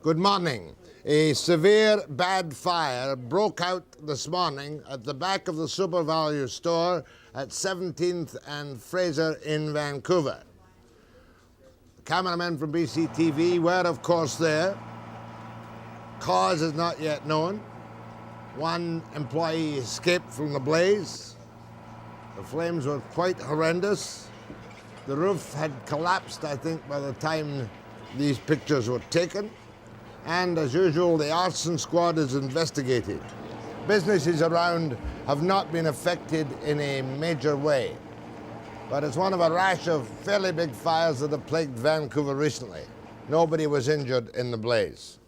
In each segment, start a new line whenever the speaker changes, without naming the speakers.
Good morning. A severe bad fire broke out this morning at the back of the Super Value store at 17th and Fraser in Vancouver. The cameramen from BCTV were, of course, there. Cause is not yet known. One employee escaped from the blaze. The flames were quite horrendous. The roof had collapsed, I think, by the time these pictures were taken. And as usual, the arson squad is investigating. Businesses around have not been affected in a major way, but it's one of a rash of fairly big fires that have plagued Vancouver recently. Nobody was injured in the blaze.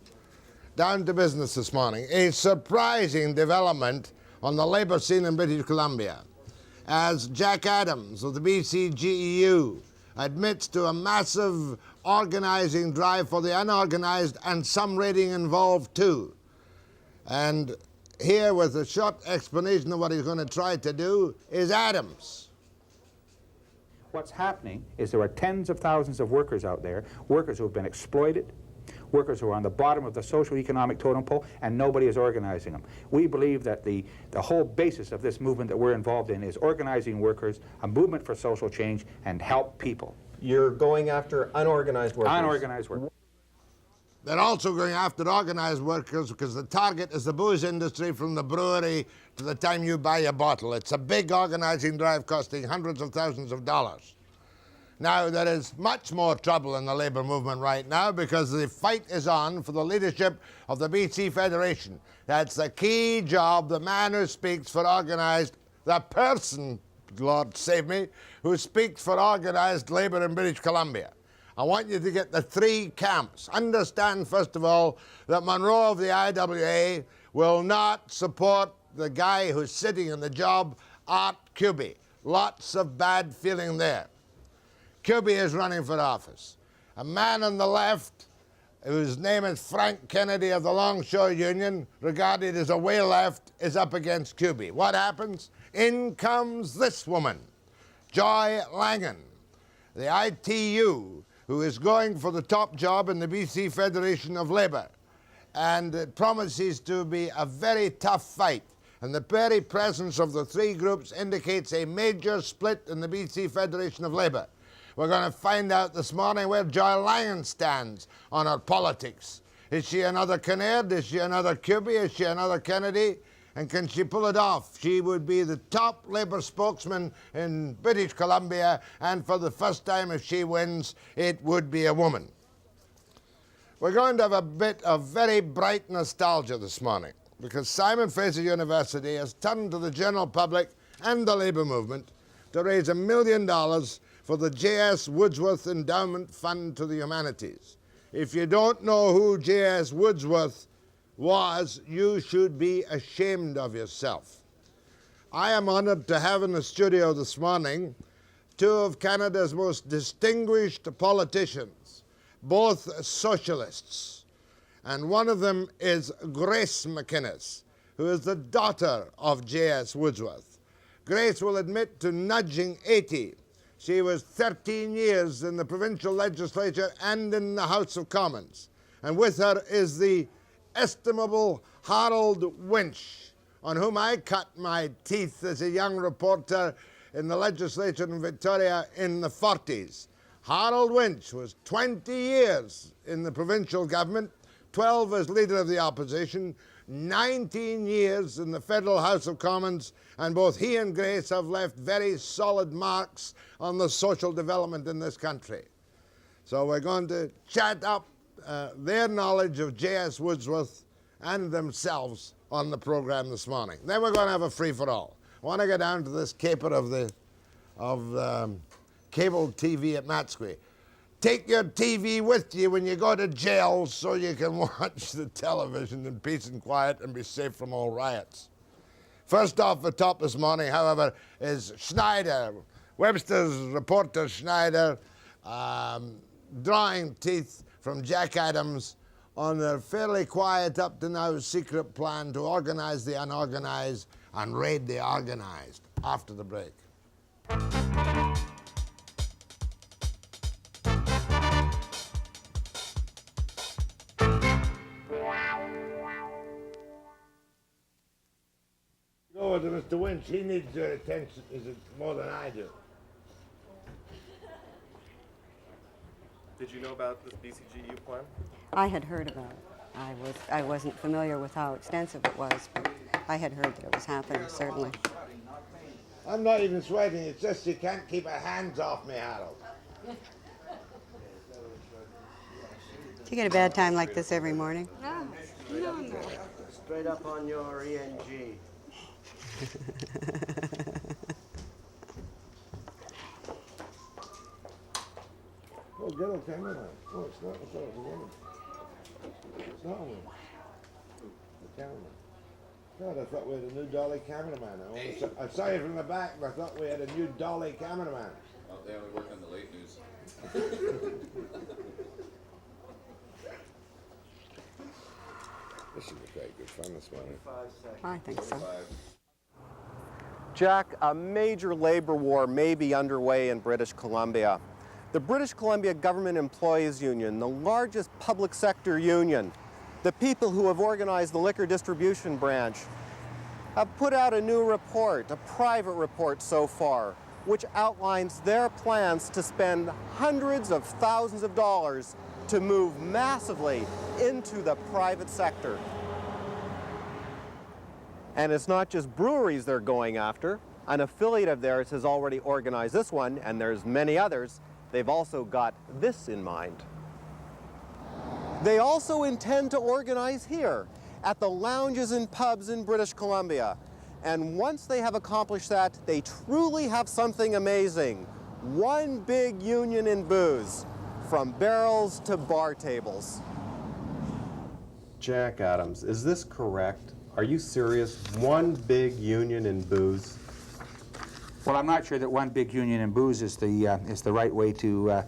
Down to business this morning. A surprising development on the labour scene in British Columbia, as Jack Adams of the B.C.G.E.U. admits to a massive organising drive for the unorganised and some raiding involved too. And here, with a short explanation of what he's going to try to do, is Adams.
What's happening is there are tens of thousands of workers out there, workers who have been exploited, workers who are on the bottom of the socio-economic totem pole, and nobody is organizing them. We believe that the whole basis of this movement that we're involved in is organizing workers, a movement for social change, and help people.
You're going after unorganized workers?
Unorganized workers.
They're also going after organised workers because the target is the booze industry from the brewery to the time you buy a bottle. It's a big organising drive costing hundreds of thousands of dollars. Now, there is much more trouble in the labour movement right now because the fight is on for the leadership of the BC Federation. That's the key job, the man who speaks for organised, the person, Lord save me, who speaks for organised labour in British Columbia. I want you to get the three camps. Understand, first of all, that Monroe of the IWA will not support the guy who's sitting in the job, Art Kuby. Lots of bad feeling there. Kuby is running for office. A man on the left, whose name is Frank Kennedy of the Longshore Union, regarded as a way left, is up against Kuby. What happens? In comes this woman, Joy Langan, the ITU, who is going for the top job in the BC Federation of Labour. And it promises to be a very tough fight. And the very presence of the three groups indicates a major split in the BC Federation of Labour. We're going to find out this morning where Joy Langan stands on her politics. Is she another Kinnaird? Is she another Kuby? Is she another Kennedy? And can she pull it off? She would be the top Labour spokesman in British Columbia, and for the first time, if she wins, it would be a woman. We're going to have a bit of very bright nostalgia this morning, because Simon Fraser University has turned to the general public and the Labour movement to raise $1 million for the J.S. Woodsworth Endowment Fund to the Humanities. If you don't know who J.S. Woodsworth was, you should be ashamed of yourself. I am honoured to have in the studio this morning two of Canada's most distinguished politicians, both socialists. And one of them is Grace MacInnis, who is the daughter of J.S. Woodsworth. Grace will admit to nudging 80. She was 13 years in the provincial legislature and in the House of Commons. And with her is the estimable Harold Winch, on whom I cut my teeth as a young reporter in the legislature in Victoria in the 40s. Harold Winch was 20 years in the provincial government, 12 as leader of the opposition, 19 years in the Federal House of Commons, and both he and Grace have left very solid marks on the social development in this country. So we're going to chat up their knowledge of J.S. Woodsworth and themselves on the program this morning. Then we're going to have a free-for-all. I want to get down to this caper of cable TV at Matsqui. Take your TV with you when you go to jail so you can watch the television in peace and quiet and be safe from all riots. First off the top this morning, however, is Schneider. Webster's reporter Schneider drawing teeth from Jack Adams on their fairly quiet up to now secret plan to organize the unorganized and raid the organized. After the break. go to Mr. Winch. He needs your attention more than I do.
Did you know about this B.C.G.E.U. plan?
I had heard about it. I wasn't familiar with how extensive it was, but I had heard that it was happening, certainly.
I'm not even sweating. It's just you can't keep your hands off me, Harold.
Do you get a bad time like this every morning?
No.
Straight up on your ENG.
Oh, good old cameraman. Oh, it's not. I thought it was a woman. It's not a woman. The cameraman. God, I thought we had a new dolly cameraman. I saw you from the back, but I thought we had a new dolly cameraman.
Oh, they only work on the late news.
This should be quite good fun this morning.
5 seconds.
I think so.
Jack, a major labor war may be underway in British Columbia. The British Columbia Government Employees Union, the largest public sector union, the people who have organized the liquor distribution branch, have put out a new report, a private report so far, which outlines their plans to spend hundreds of thousands of dollars to move massively into the private sector. And it's not just breweries they're going after. An affiliate of theirs has already organized this one, and there's many others. They've also got this in mind. They also intend to organize here at the lounges and pubs in British Columbia. And once they have accomplished that, they truly have something amazing. One big union in booze, from barrels to bar tables.
Jack Adams, is this correct? Are you serious? One big union in booze?
Well, I'm not sure that one big union in booze is the right way to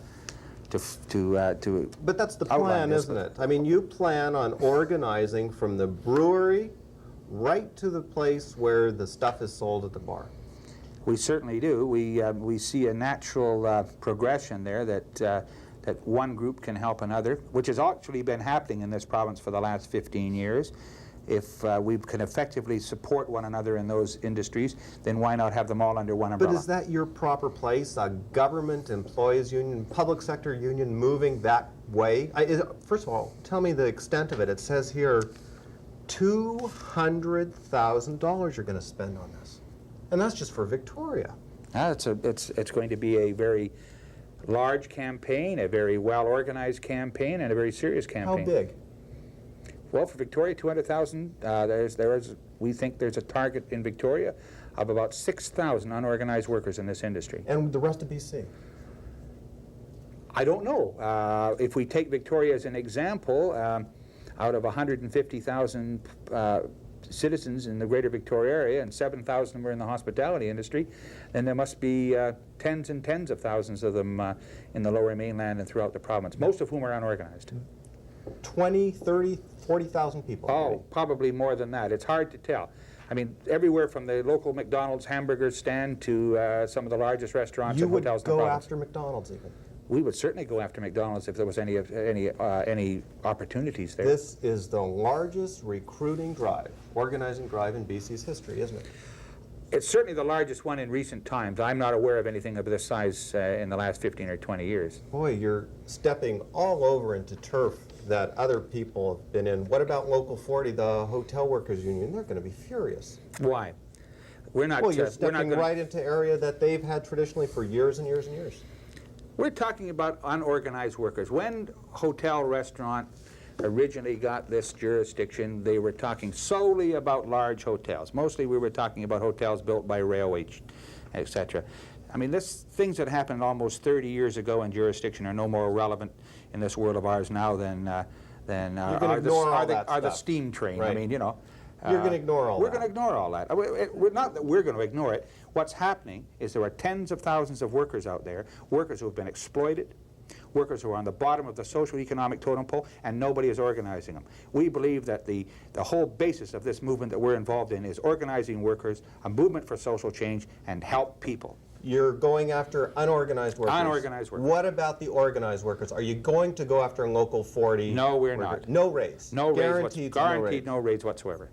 But that's the
outline
plan,
this.
isn't it? I mean, you plan on organizing from the brewery right to the place where the stuff is sold at the bar.
We certainly do. We see a natural progression there that one group can help another, which has actually been happening in this province for the last 15 years. If we can effectively support one another in those industries, then why not have them all under one umbrella?
But is that your proper place, a government employees union, public sector union moving that way? First of all, tell me the extent of it. It says here $200,000 you're going to spend on this. And that's just for Victoria.
It's going to be a very large campaign, a very well-organized campaign, and a very serious campaign.
How big?
Well, for Victoria, 200,000. We think there's a target in Victoria of about 6,000 unorganized workers in this industry.
And the rest of BC?
I don't know. If we take Victoria as an example, out of 150,000 citizens in the greater Victoria area, and 7,000 were in the hospitality industry, then there must be tens and tens of thousands of them in the lower mainland and throughout the province, most of whom are unorganized.
20, 30, 40,000 people.
Oh, probably more than that. It's hard to tell. I mean, everywhere from the local McDonald's hamburger stand to some of the largest restaurants and hotels in the
You would go
province.
after McDonald's even.
We would certainly go after McDonald's if there was any opportunities there.
This is the largest recruiting drive, organizing drive in BC's history, isn't it?
It's certainly the largest one in recent times. I'm not aware of anything of this size in the last 15 or 20 years.
Boy, you're stepping all over into turf that other people have been in. What about Local 40, the hotel workers union? They're going to be furious.
Why? We're not.
Well, you're
we're not
stepping
gonna,
right into area that they've had traditionally for years and years and years.
We're talking about unorganized workers. When hotel restaurant originally got this jurisdiction, they were talking solely about large hotels. Mostly we were talking about hotels built by railway, etc. I mean, things that happened almost 30 years ago in jurisdiction are no more relevant in this world of ours now than are the steam train.
Right.
I mean, you know.
You're going to ignore all that.
We're going to ignore all that. We're not that we're going to ignore it. What's happening is there are tens of thousands of workers out there, workers who have been exploited, workers who are on the bottom of the social economic totem pole, and nobody is organizing them. We believe that the whole basis of this movement that we're involved in is organizing workers, a movement for social change, and help people.
You're going after unorganized workers.
Unorganized workers.
What about the organized workers? Are you going to go after Local 40?
No, we're
workers?
not.
No raise.
No raise.
Guaranteed
Guaranteed no raise whatsoever.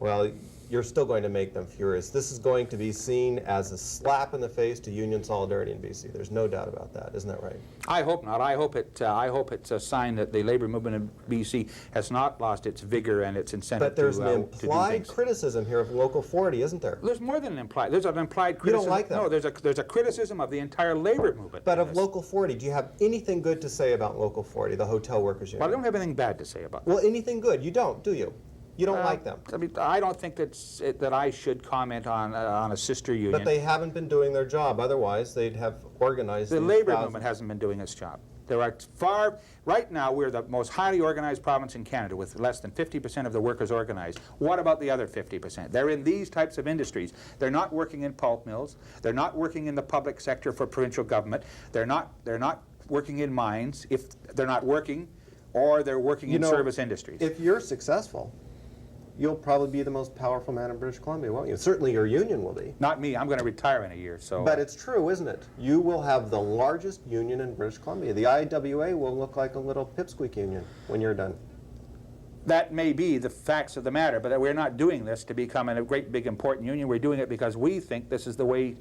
Well, you're still going to make them furious. This is going to be seen as a slap in the face to union solidarity in BC. There's no doubt about that. Isn't that right?
I hope not. I hope it's a sign that the labor movement in BC has not lost its vigor and its incentive
But there's an
to do
implied
things.
criticism here of Local 40, isn't there?
There's more than an implied. There's an implied
You
criticism.
don't like that?
No, there's a criticism of the entire labor movement.
But
in
of
this.
Local 40, do you have anything good to say about Local 40, the hotel workers union?
Well, I don't have anything bad to say about that.
Well, anything good? You don't, do you? You don't like them.
I mean, I don't think that I should comment on a sister union.
But they haven't been doing their job. Otherwise, they'd have organized
The
these
labor
thousands.
movement hasn't been doing its job. There are right now we're the most highly organized province in Canada with less than 50% of the workers organized. What about the other 50%? They're in these types of industries. They're not working in pulp mills. They're not working in the public sector for provincial government. They're not working in mines if they're not working, or they're working in service industries.
If you're successful, you'll probably be the most powerful man in British Columbia, won't you? Certainly your union will be.
Not me. I'm going to retire in a year, so.
But it's true, isn't it? You will have the largest union in British Columbia. The IWA will look like a little pipsqueak union when you're done.
That may be the facts of the matter, but we're not doing this to become a great, big, important union. We're doing it because we think this is the way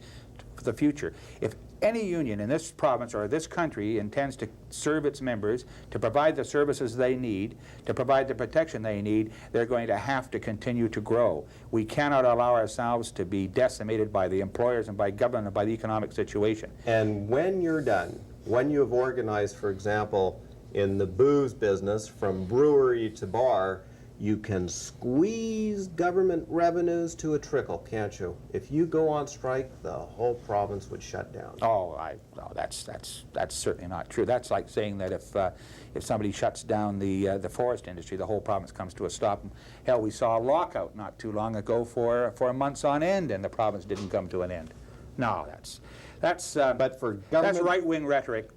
for the future. If any union in this province or this country intends to serve its members, to provide the services they need, to provide the protection they need, they're going to have to continue to grow. We cannot allow ourselves to be decimated by the employers and by government and by the economic situation.
And when you're done, when you have organized, for example, in the booze business from brewery to bar, you can squeeze government revenues to a trickle, can't you? If you go on strike, the whole province would shut down.
Oh, no, that's certainly not true. That's like saying that if somebody shuts down the forest industry, the whole province comes to a stop. Hell, we saw a lockout not too long ago for months on end, and the province didn't come to an end. No, that's
But for government,
that's right-wing rhetoric.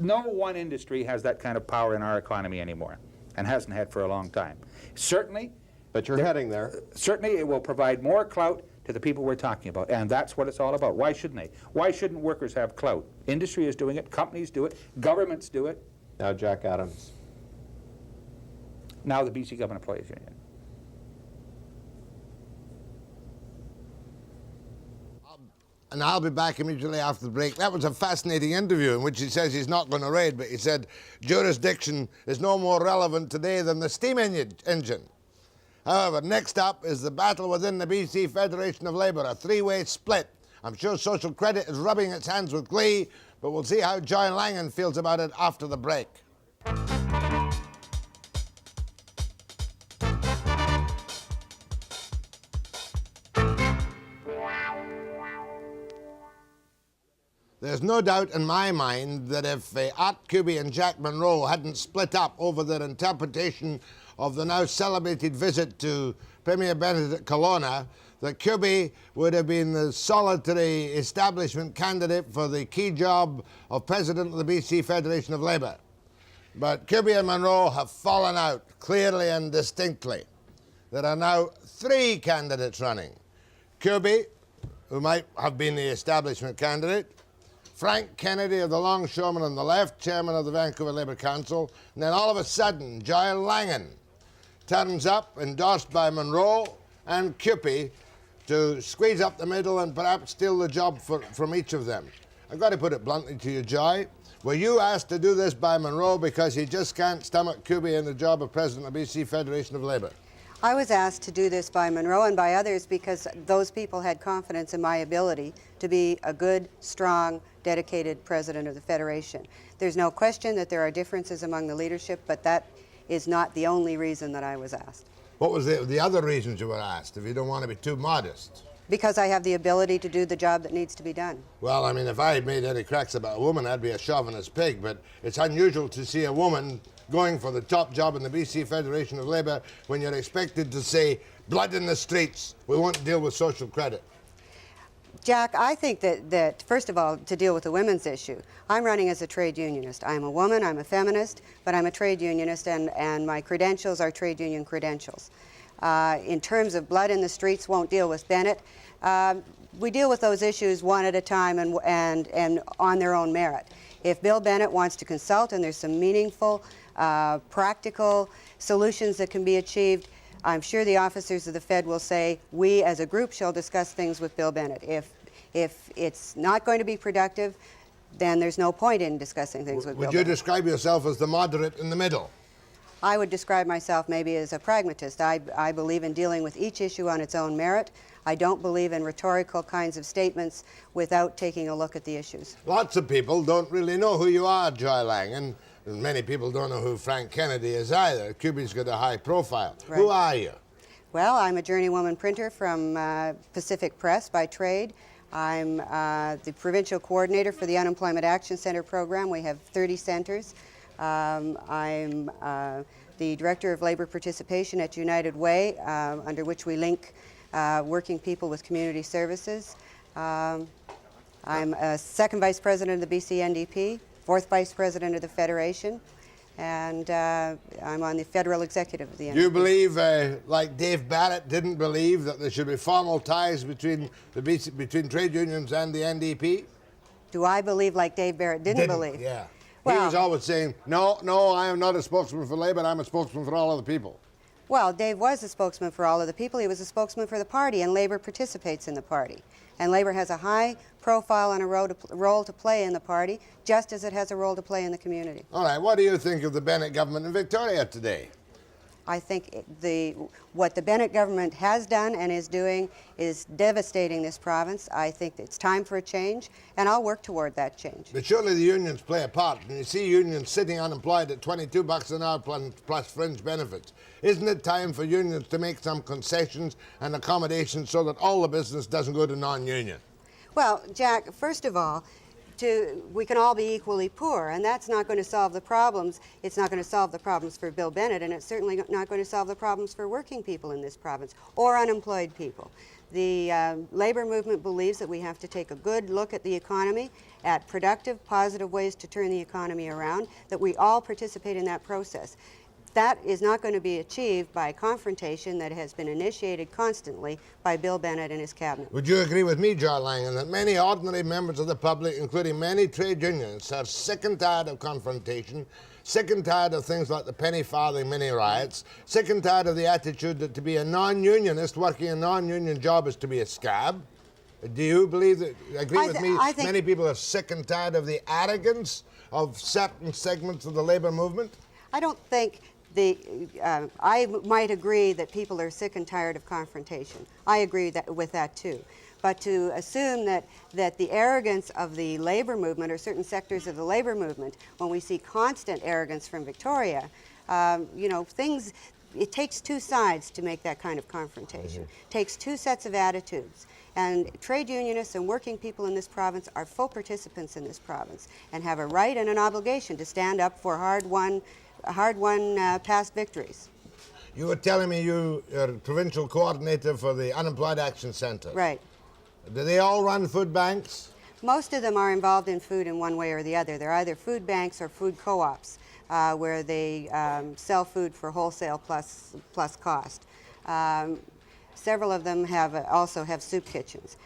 No one industry has that kind of power in our economy anymore, and hasn't had for a long time. Certainly,
but you're heading there.
certainly it will provide more clout to the people we're talking about, and that's what it's all about. Why shouldn't they? Why shouldn't workers have clout? Industry is doing it, companies do it, governments do it.
Now, Jack Adams.
Now the BC Government Employees Union.
And I'll be back immediately after the break. That was a fascinating interview in which he says he's not going to raid, but he said jurisdiction is no more relevant today than the steam engine. However, next up is the battle within the BC Federation of Labour, a three-way split. I'm sure Social Credit is rubbing its hands with glee, but we'll see how Joy Langan feels about it after the break. There's no doubt in my mind that if Art Kuby and Jack Monroe hadn't split up over their interpretation of the now celebrated visit to Premier Benedict Colonna, that Kuby would have been the solitary establishment candidate for the key job of President of the BC Federation of Labour. But Kuby and Monroe have fallen out clearly and distinctly. There are now three candidates running. Kuby, who might have been the establishment candidate, Frank Kennedy of the Longshoremen on the left, chairman of the Vancouver Labour Council, and then all of a sudden, Joy Langan turns up, endorsed by Monroe and Kuby, to squeeze up the middle and perhaps steal the job from each of them. I've got to put it bluntly to you, Joy. Were you asked to do this by Monroe because he just can't stomach Kuby in the job of President of the BC Federation of Labour?
I was asked to do this by Monroe and by others because those people had confidence in my ability to be a good, strong, dedicated president of the Federation. There's no question that there are differences among the leadership, but that is not the only reason that I was asked.
What was the other reasons you were asked, if you don't want to be too modest?
Because I have the ability to do the job that needs to be done.
Well, I mean, if I had made any cracks about a woman, I'd be a chauvinist pig, but it's unusual to see a woman going for the top job in the BC Federation of Labour when you're expected to say, blood in the streets, we won't deal with social credit.
Jack, I think that first of all, to deal with the women's issue, I'm running as a trade unionist. I'm a woman, I'm a feminist, but I'm a trade unionist, and my credentials are trade union credentials. In terms of blood in the streets, won't deal with Bennett. We deal with those issues one at a time and on their own merit. If Bill Bennett wants to consult and there's some meaningful, practical solutions that can be achieved, I'm sure the officers of the Fed will say, we as a group shall discuss things with Bill Bennett. If it's not going to be productive, then there's no point in discussing things with Bill
Would you
Bennett.
describe yourself as the moderate in the middle?
I would describe myself maybe as a pragmatist. I believe in dealing with each issue on its own merit. I don't believe in rhetorical kinds of statements without taking a look at the issues.
Lots of people don't really know who you are, Joy Langan, and many people don't know who Frank Kennedy is either. Cuba's got a high profile.
Right.
Who are you?
Well, I'm a journeywoman printer from Pacific Press by trade. I'm the provincial coordinator for the Unemployment Action Center program. We have 30 centers. I'm the director of labor participation at United Way, under which we link working people with community services. I'm a second vice president of the BC NDP, fourth vice president of the Federation, and I'm on the federal executive of the NDP.
Do you believe, like Dave Barrett didn't believe, that there should be formal ties between between trade unions and the NDP?
Do I believe like Dave Barrett didn't believe?
Yeah.
Well,
he was always saying, no, I am not a spokesman for Labour, I'm a spokesman for all of the people.
Well, Dave was a spokesman for all of the people. He was a spokesman for the party, and Labour participates in the party. And Labour has a high profile and a role to play in the party, just as it has a role to play in the community.
All right, what do you think of the Bennett government in Victoria today?
I think what the Bennett government has done and is doing is devastating this province. I think it's time for a change, and I'll work toward that change.
But surely the unions play a part. When you see unions sitting unemployed at $22 an hour plus fringe benefits, isn't it time for unions to make some concessions and accommodations so that all the business doesn't go to non-union?
Well, Jack, first of all, we can all be equally poor, and that's not going to solve the problems. It's not going to solve the problems for Bill Bennett, and it's certainly not going to solve the problems for working people in this province or unemployed people. The labor movement believes that we have to take a good look at the economy, at productive, positive ways to turn the economy around, that we all participate in that process. That is not going to be achieved by a confrontation that has been initiated constantly by Bill Bennett and his cabinet.
Would you agree with me, John Langan, that many ordinary members of the public, including many trade unions, are sick and tired of confrontation, sick and tired of things like the penny farthing mini riots, sick and tired of the attitude that to be a non-unionist working a non-union job is to be a scab? Do you believe that, agree with me, many people are sick and tired of the arrogance of certain segments of the labor movement?
I don't think I might agree that people are sick and tired of confrontation. I agree with that too. But to assume that the arrogance of the labor movement or certain sectors of the labor movement, when we see constant arrogance from Victoria, it takes two sides to make that kind of confrontation. It takes two sets of attitudes. And trade unionists and working people in this province are full participants in this province and have a right and an obligation to stand up for hard-won past victories.
You were telling me you're provincial coordinator for the Unemployed Action Centre.
Right.
Do they all run food banks?
Most of them are involved in food in one way or the other. They're either food banks or food co-ops, where they sell food for wholesale plus cost. Several of them also have soup kitchens.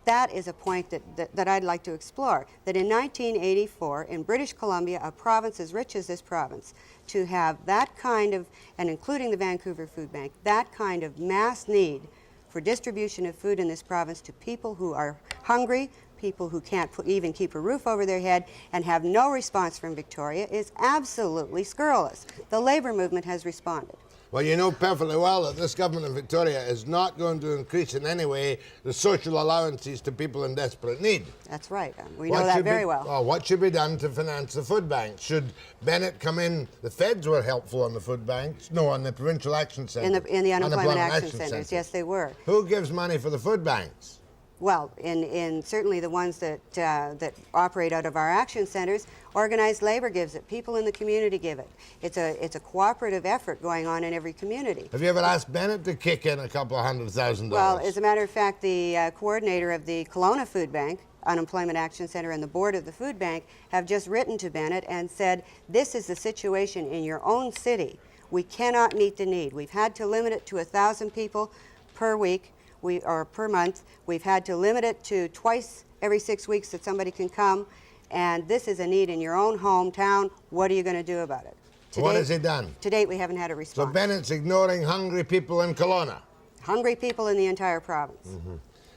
That is a point that I'd like to explore, that in 1984, in British Columbia, a province as rich as this province, to have that kind of, and including the Vancouver Food Bank, that kind of mass need for distribution of food in this province to people who are hungry, people who can't even keep a roof over their head, and have no response from Victoria is absolutely scurrilous. The labor movement has responded.
Well, you know perfectly well that this government of Victoria is not going to increase in any way the social allowances to people in desperate need.
That's right. We know that very well.
Oh, what should be done to finance the food banks? Should Bennett come in? The feds were helpful on the food banks. No, on the Provincial Action Centre.
In the Unemployment Action Centres, yes, they were.
Who gives money for the food banks?
Well, in certainly the ones that operate out of our action centers, organized labor gives it. People in the community give it. It's a cooperative effort going on in every community.
Have you ever asked Bennett to kick in a couple of $100,000?
Well, as a matter of fact, the coordinator of the Kelowna Food Bank, Unemployment Action Center, and the board of the food bank have just written to Bennett and said, this is the situation in your own city. We cannot meet the need. We've had to limit it to 1,000 people per week. Or per month. We've had to limit it to twice every 6 weeks that somebody can come, and this is a need in your own hometown. What are you going to do about it?
What has he done?
To date, we haven't had a
So
response.
Bennett's ignoring hungry people in Kelowna.
Hungry people in the entire province.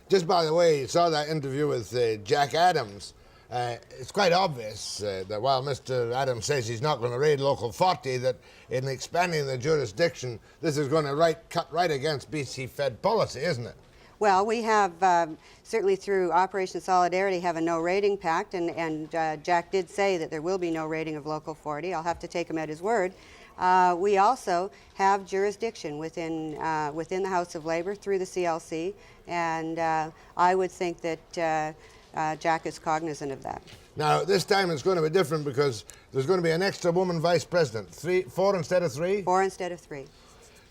Just by the way, you saw that interview with Jack Adams. It's quite obvious that while Mr. Adams says he's not going to raid Local 40, that in expanding the jurisdiction, this is going to cut right against BC Fed policy, isn't it?
Well, we have, certainly through Operation Solidarity, have a no raiding pact, and Jack did say that there will be no raiding of Local 40. I'll have to take him at his word. We also have jurisdiction within the House of Labour through the CLC, and I would think that Jack is cognizant of that.
Now, this time it's going to be different because there's going to be an extra woman vice president. 4 instead of 3?
4 instead of 3.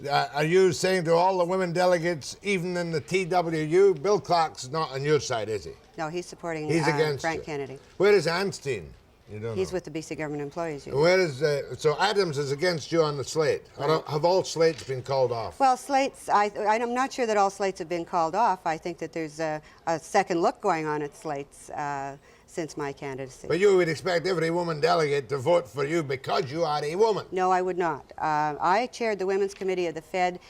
Are you saying to all the women delegates, even in the TWU, Bill Clark's not on your side, is he?
No, he's supporting
He's against
Frank
you.
Kennedy.
Where is Anstine? You don't
He's
know.
with the BC Government Employees Union.
Where is so Adams is against you on the slate? Or have all slates been called off?
Well, slates, I'm not sure that all slates have been called off. I think that there's a second look going on at slates since my candidacy.
But you would expect every woman delegate to vote for you because you are a woman.
No, I would not. I chaired the Women's Committee of the Fed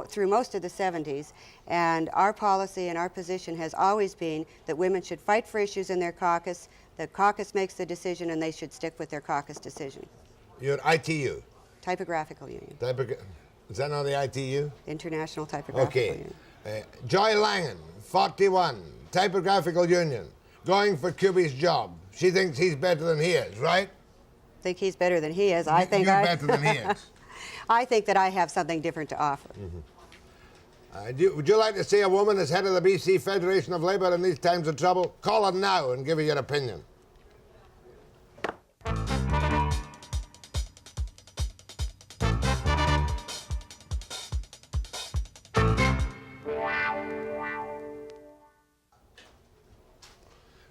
through most of the 70s, and our policy and our position has always been that women should fight for issues in their caucus. The caucus makes the decision, and they should stick with their caucus decision.
You're ITU.
Typographical Union.
Is that not the ITU?
International Typographical
Okay.
Union.
Joy Langan, 41, Typographical Union, going for QB's job. She thinks he's better than he is, right?
Think he's better than he is. I think
You're better than he is.
I think that I have something different to offer.
Would you like to see a woman as head of the BC Federation of Labour in these times of trouble? Call her now and give her your opinion.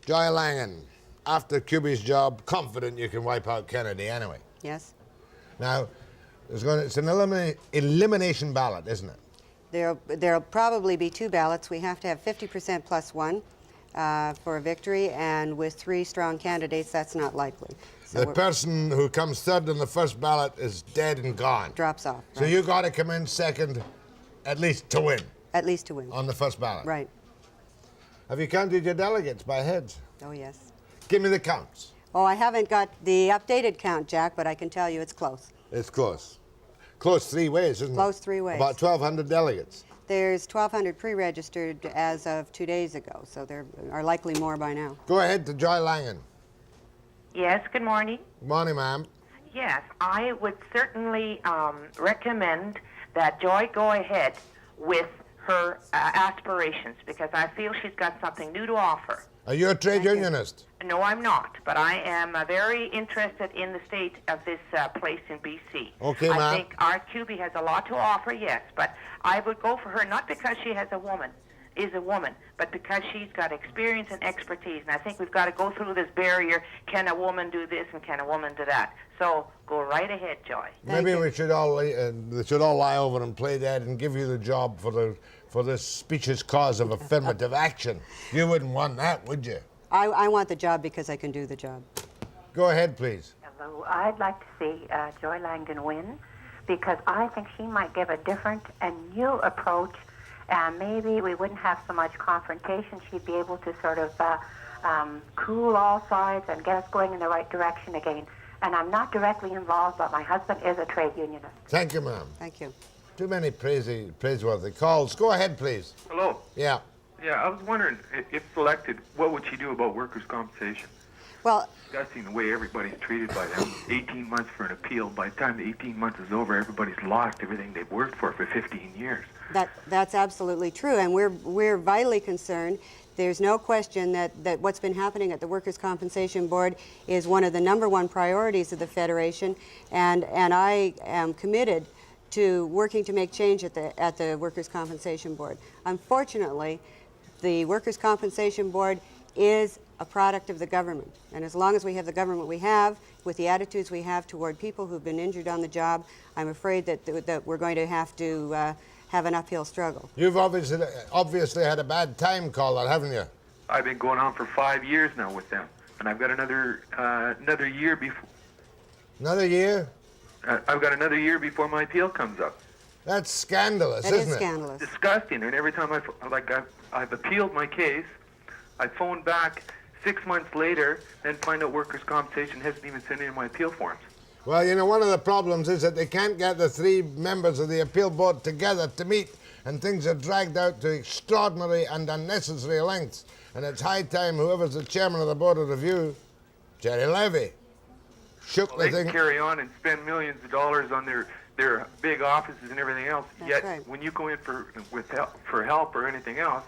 Joy Langan, after QB's job, confident you can wipe out Kennedy anyway.
Yes?
Now, it's an elimination ballot, isn't it?
There'll probably be 2 ballots. We have to have 50% plus 1 for a victory, and with 3 strong candidates, that's not likely. So
The person who comes third in the first ballot is dead and gone.
drops off.
So
Right?
you got to come in second, at least to win
At least to win.
on the first ballot.
Right.
Have you counted your delegates by heads?
Oh, yes.
Give me the counts.
Oh, I haven't got the updated count, Jack, but I can tell you it's close.
It's close. Close 3 ways, isn't it?
Close 3 ways.
About 1,200 delegates.
There's 1,200 pre-registered as of 2 days ago, so there are likely more by now.
Go ahead to Joy Langan.
Yes, good morning.
Good morning, ma'am.
Yes, I would certainly recommend that Joy go ahead with her aspirations because I feel she's got something new to offer.
Are you a trade unionist?
No, I'm not, but I am very interested in the state of this place in BC.
Okay,
I
ma'am.
think our QB has a lot to offer, yes, but I would go for her not because she is a woman, but because she's got experience and expertise. And I think we've got to go through this barrier, can a woman do this and can a woman do that? So go right ahead, Joy.
Maybe we should all lie over and play that and give you the job for this specious cause of affirmative action. You wouldn't want that, would you?
I want the job because I can do the job.
Go ahead, please.
Hello. I'd like to see Joy Langan win because I think she might give a different and new approach. Maybe we wouldn't have so much confrontation. She'd be able to sort of cool all sides and get us going in the right direction again. And I'm not directly involved, but my husband is a trade unionist.
Thank you, ma'am.
Thank you.
Too many praiseworthy calls. Go ahead, please.
Hello.
Yeah.
Yeah, I was wondering, if selected, what would she do about workers' compensation?
Well,
Discussing the way everybody's treated by them. 18 months for an appeal. By the time the 18 months is over, everybody's lost everything they've worked for 15 years.
that's absolutely true, and we're vitally concerned. There's no question that what's been happening at the Workers' Compensation Board is one of the #1 priorities of the Federation, and I am committed to working to make change at the Workers' Compensation Board. Unfortunately, the Workers' Compensation Board is a product of the government, and as long as we have the government we have, with the attitudes we have toward people who've been injured on the job, I'm afraid that we're going to have to have an uphill struggle.
You've obviously had a bad time, caller, haven't you?
I've been going on for 5 years now with them, and I've got another year before.
Another year?
I've got another year before my appeal comes up.
That's scandalous,
That
isn't
is
it?
scandalous.
Disgusting. And every time I've appealed my case, I phone back 6 months later, then find out workers' compensation hasn't even sent in my appeal forms.
Well, you know, one of the problems is that they can't get the 3 members of the appeal board together to meet, and things are dragged out to extraordinary and unnecessary lengths. And it's high time whoever's the chairman of the Board of Review, Jerry Levy, shook
Well,
the
they
thing.
can carry on and spend millions of dollars on their big offices and everything else.
That's
Yet
right.
when you go in for help or anything else,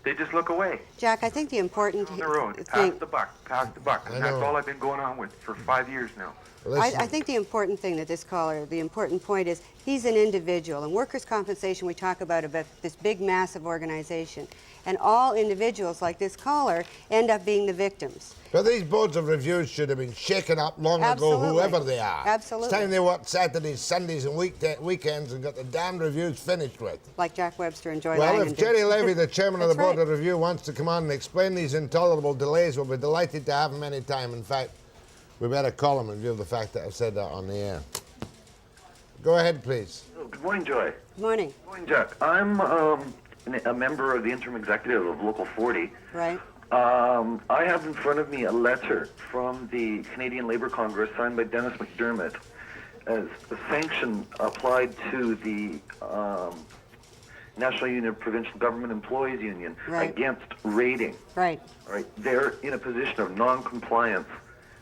they just look away.
Jack, I think the important
On their own. Pass
thing,
the buck. Pass the buck.
I
And that's
know.
all I've been going on with for 5 years now.
Listen,
I think the important thing that this caller, the important point is he's an individual. In workers' compensation, we talk about this big, massive organization. And all individuals like this caller end up being the victims.
but these boards of reviews should have been shaken up long ago,
Absolutely.
whoever they are.
Absolutely.
It's time they worked Saturdays, Sundays, and weekends and got the damn reviews finished with.
Like Jack Webster and Joy
Well,
Langan
if
did.
Jerry Levy, the chairman of the
That's
Board
right.
of Review, wants to come on and explain these intolerable delays, we'll be delighted to have him any time. In fact, we better call him in view of the fact that I've said that on the air. Go ahead, please.
Oh, good morning, Joy.
Good morning.
Good morning, Jack. I'm a member of the interim executive of Local 40.
Right.
I have in front of me a letter from the Canadian Labour Congress signed by Dennis McDermott as a sanction applied to the National Union of Provincial Government Employees Union
Right.
against raiding.
Right.
All right, they're in a position of non-compliance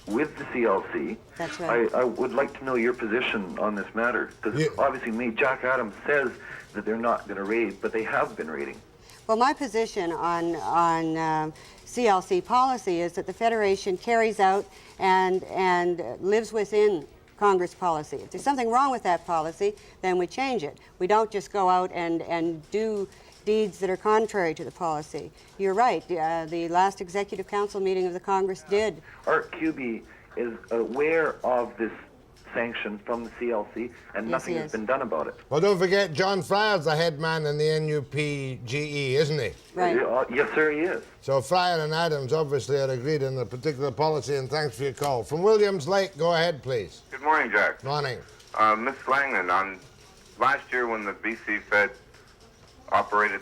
with the CLC.
That's right.
I would like to know your position on this matter, because
Yeah.
obviously Jack Adams says that they're not going to raid, but they have been raiding.
Well, my position on CLC policy is that the Federation carries out and lives within Congress policy. If there's something wrong with that policy, then we change it. We don't just go out and do deeds that are contrary to the policy. You're right. The last Executive Council meeting of the Congress did.
Art Kuby is aware of this sanction from the CLC, and
Yes,
nothing
he
has
is.
been done about it.
Well, don't forget, John Fryer's the head man in the NUPGE, isn't he?
Right.
Yes, sir, he is.
So Fryer and Adams obviously are agreed in the particular policy, and thanks for your call. From Williams Lake, go ahead, please.
Good morning, Jack.
Morning.
Ms. Langan, last year when the BC Fed operated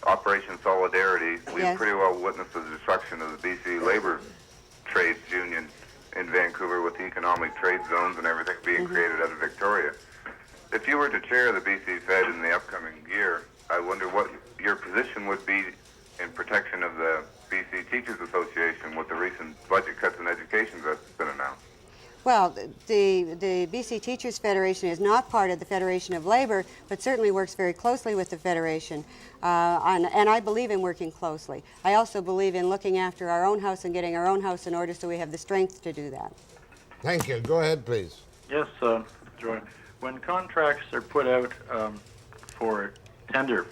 Operation Solidarity, we
Yes.
pretty well witnessed the destruction of the BC Labor Trades Union in Vancouver with the economic trade zones and everything being created out of Victoria. If you were to chair the BC Fed in the upcoming year, I wonder what your position would be in protection of the BC Teachers Association with the recent budget cuts in education that's been announced.
Well, the BC Teachers Federation is not part of the Federation of Labor, but certainly works very closely with the Federation. And I believe in working closely. I also believe in looking after our own house and getting our own house in order so we have the strength to do that.
Thank you. Go ahead, please.
Yes, Joy. When contracts are put out for tender,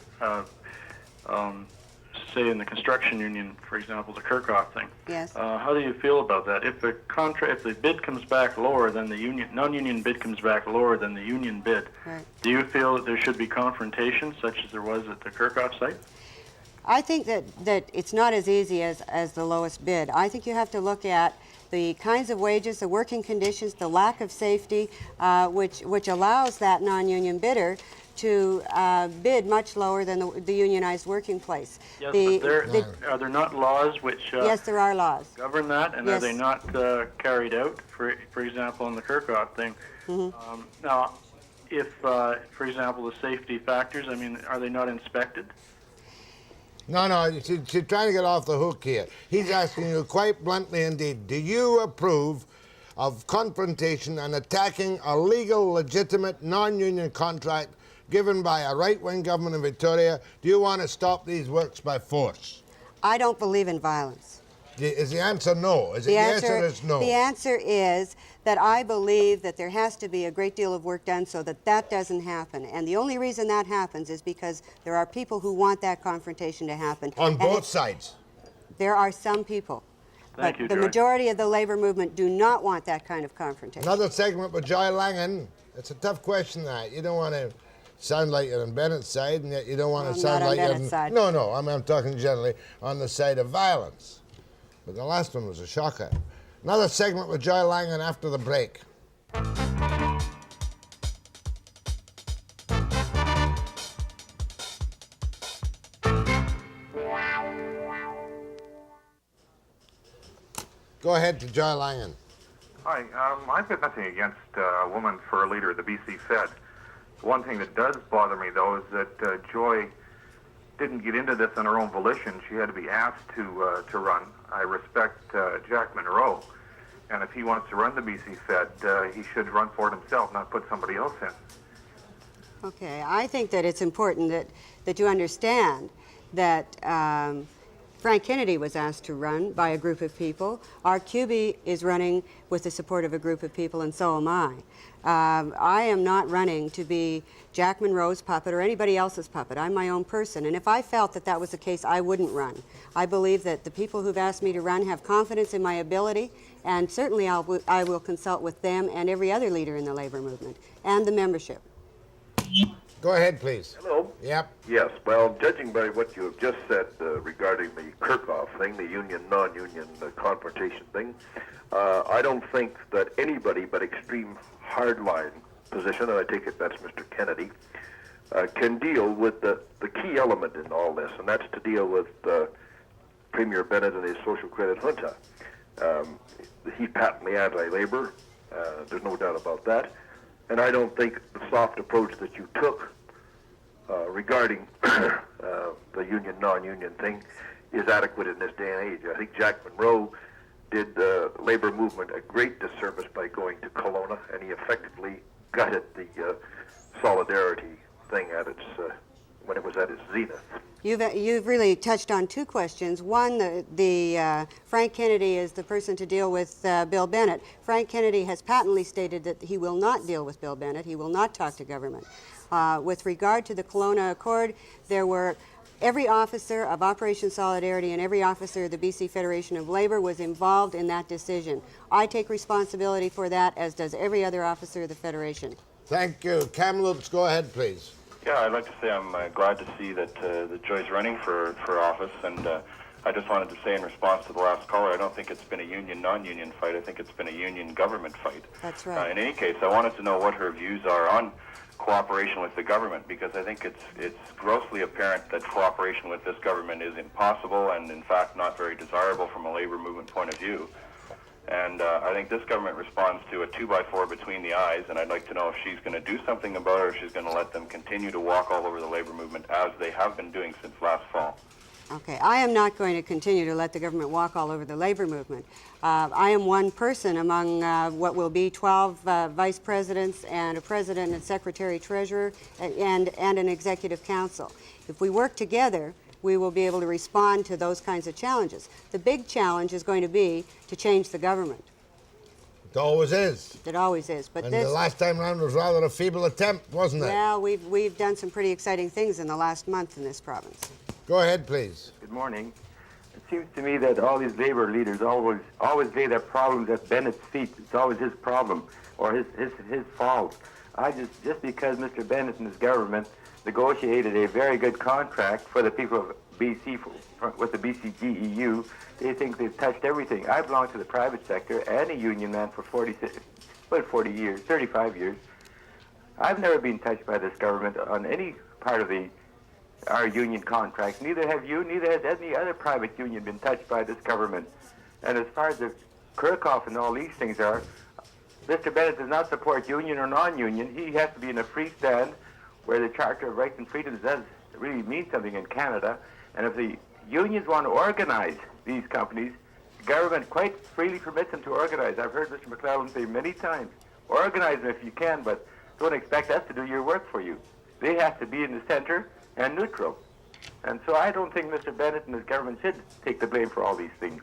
say in the construction union, for example, the Kirchhoff thing.
Yes.
How do you feel about that? If the bid comes back lower than the union, non-union bid comes back lower than the union bid,
Right.
do you feel that there should be confrontation, such as there was at the Kirchhoff site?
I think that it's not as easy as the lowest bid. I think you have to look at the kinds of wages, the working conditions, the lack of safety, which allows that non-union bidder to bid much lower than the unionized working place.
Yes,
The-
but are there not laws which
yes, there are laws.
govern that, and
Yes.
are they not carried out? For example, in the Kirchhoff thing. Now, if, for example, the safety factors, I mean, are they not inspected?
No, she's trying to get off the hook here. He's asking you quite bluntly indeed, do you approve of confrontation and attacking a legal, legitimate, non-union contract given by a right-wing government in Victoria? Do you want to stop these works by force?
I don't believe in violence.
Is the answer no? Is it yes or is no?
The answer is that I believe that there has to be a great deal of work done so that that doesn't happen. And the only reason that happens is because there are people who want that confrontation to happen.
On
And
both sides?
There are some people.
Thank
but
you,
the
Joy.
majority of the labor movement do not want that kind of confrontation.
Another segment with Joy Langan. It's a tough question, that. You don't want to sound like you're on Bennett's side, and yet you don't want
No,
to
I'm
sound
not on
like you're...
Bennett's side.
No, I'm talking generally on the side of violence. But the last one was a shocker. Another segment with Joy Langan after the break. Go ahead to Joy Langan.
Hi, I've got nothing against a woman for a leader of the BC Fed. One thing that does bother me, though, is that Joy didn't get into this on her own volition. She had to be asked to run. I respect Jack Monroe, and if he wants to run the BC Fed, he should run for it himself, not put somebody else in.
Okay, I think that it's important that you understand that Frank Kennedy was asked to run by a group of people. Our QB is running with the support of a group of people, and so am I. I am not running to be Jack Monroe's puppet or anybody else's puppet. I'm my own person, and if I felt that that was the case, I wouldn't run. I believe that the people who've asked me to run have confidence in my ability, and certainly I will consult with them and every other leader in the labor movement and the membership.
Go ahead, please.
Hello?
Yep.
Yes, well, judging by what you have just said regarding the Kirchhoff thing, the union, non-union confrontation thing, I don't think that anybody but extreme hardline position, and I take it that's Mr. Kennedy, can deal with the key element in all this, and that's to deal with Premier Bennett and his social credit junta. He's patently anti-labor, there's no doubt about that. And I don't think the soft approach that you took regarding the union, non-union thing is adequate in this day and age. I think Jack Monroe did the labor movement a great disservice by going to Kelowna, and he effectively gutted the solidarity thing at its when it was at its zenith.
You've really touched on two questions. One, Frank Kennedy is the person to deal with Bill Bennett. Frank Kennedy has patently stated that he will not deal with Bill Bennett. He will not talk to government. With regard to the Kelowna Accord, there were every officer of Operation Solidarity and every officer of the BC Federation of Labor was involved in that decision. I take responsibility for that, as does every other officer of the Federation.
Thank you. Kamloops, go ahead, please.
Yeah, I'd like to say I'm glad to see that Joy's running for office, and I just wanted to say in response to the last caller, I don't think it's been a union, non-union fight. I think it's been a union government fight.
That's right.
In any case, I wanted to know what her views are on cooperation with the government, because I think it's grossly apparent that cooperation with this government is impossible and, in fact, not very desirable from a labor movement point of view. And I think this government responds to a 2x4 between the eyes, and I'd like to know if she's going to do something about it, or if she's going to let them continue to walk all over the labor movement as they have been doing since last fall.
Okay, I am not going to continue to let the government walk all over the labor movement. I am one person among what will be 12 vice presidents and a president and secretary-treasurer and an executive council. If we work together, we will be able to respond to those kinds of challenges. The big challenge is going to be to change the government.
It always is.
It always is. But
and the last time around was rather a feeble attempt, wasn't it?
Well, we've done some pretty exciting things in the last month in this province.
Go ahead, please.
Good morning. It seems to me that all these labor leaders always lay their problems at Bennett's feet. It's always his problem or his fault. Just because Mr. Bennett and his government negotiated a very good contract for the people of BC with the B.C.G.E.U. They think they've touched everything. I belong to the private sector and a union man for 40 years, 35 years. I've never been touched by this government on any part of our union contracts. Neither have you, neither has any other private union been touched by this government. And as far as the Kirchhoff and all these things are, Mr. Bennett does not support union or non-union. He has to be in a free stand where the Charter of Rights and Freedoms does really mean something in Canada. And if the unions want to organize these companies, the government quite freely permits them to organize. I've heard Mr. McClellan say many times, organize them if you can, but don't expect us to do your work for you. They have to be in the center and neutral. And so I don't think Mr. Bennett and his government should take the blame for all these things.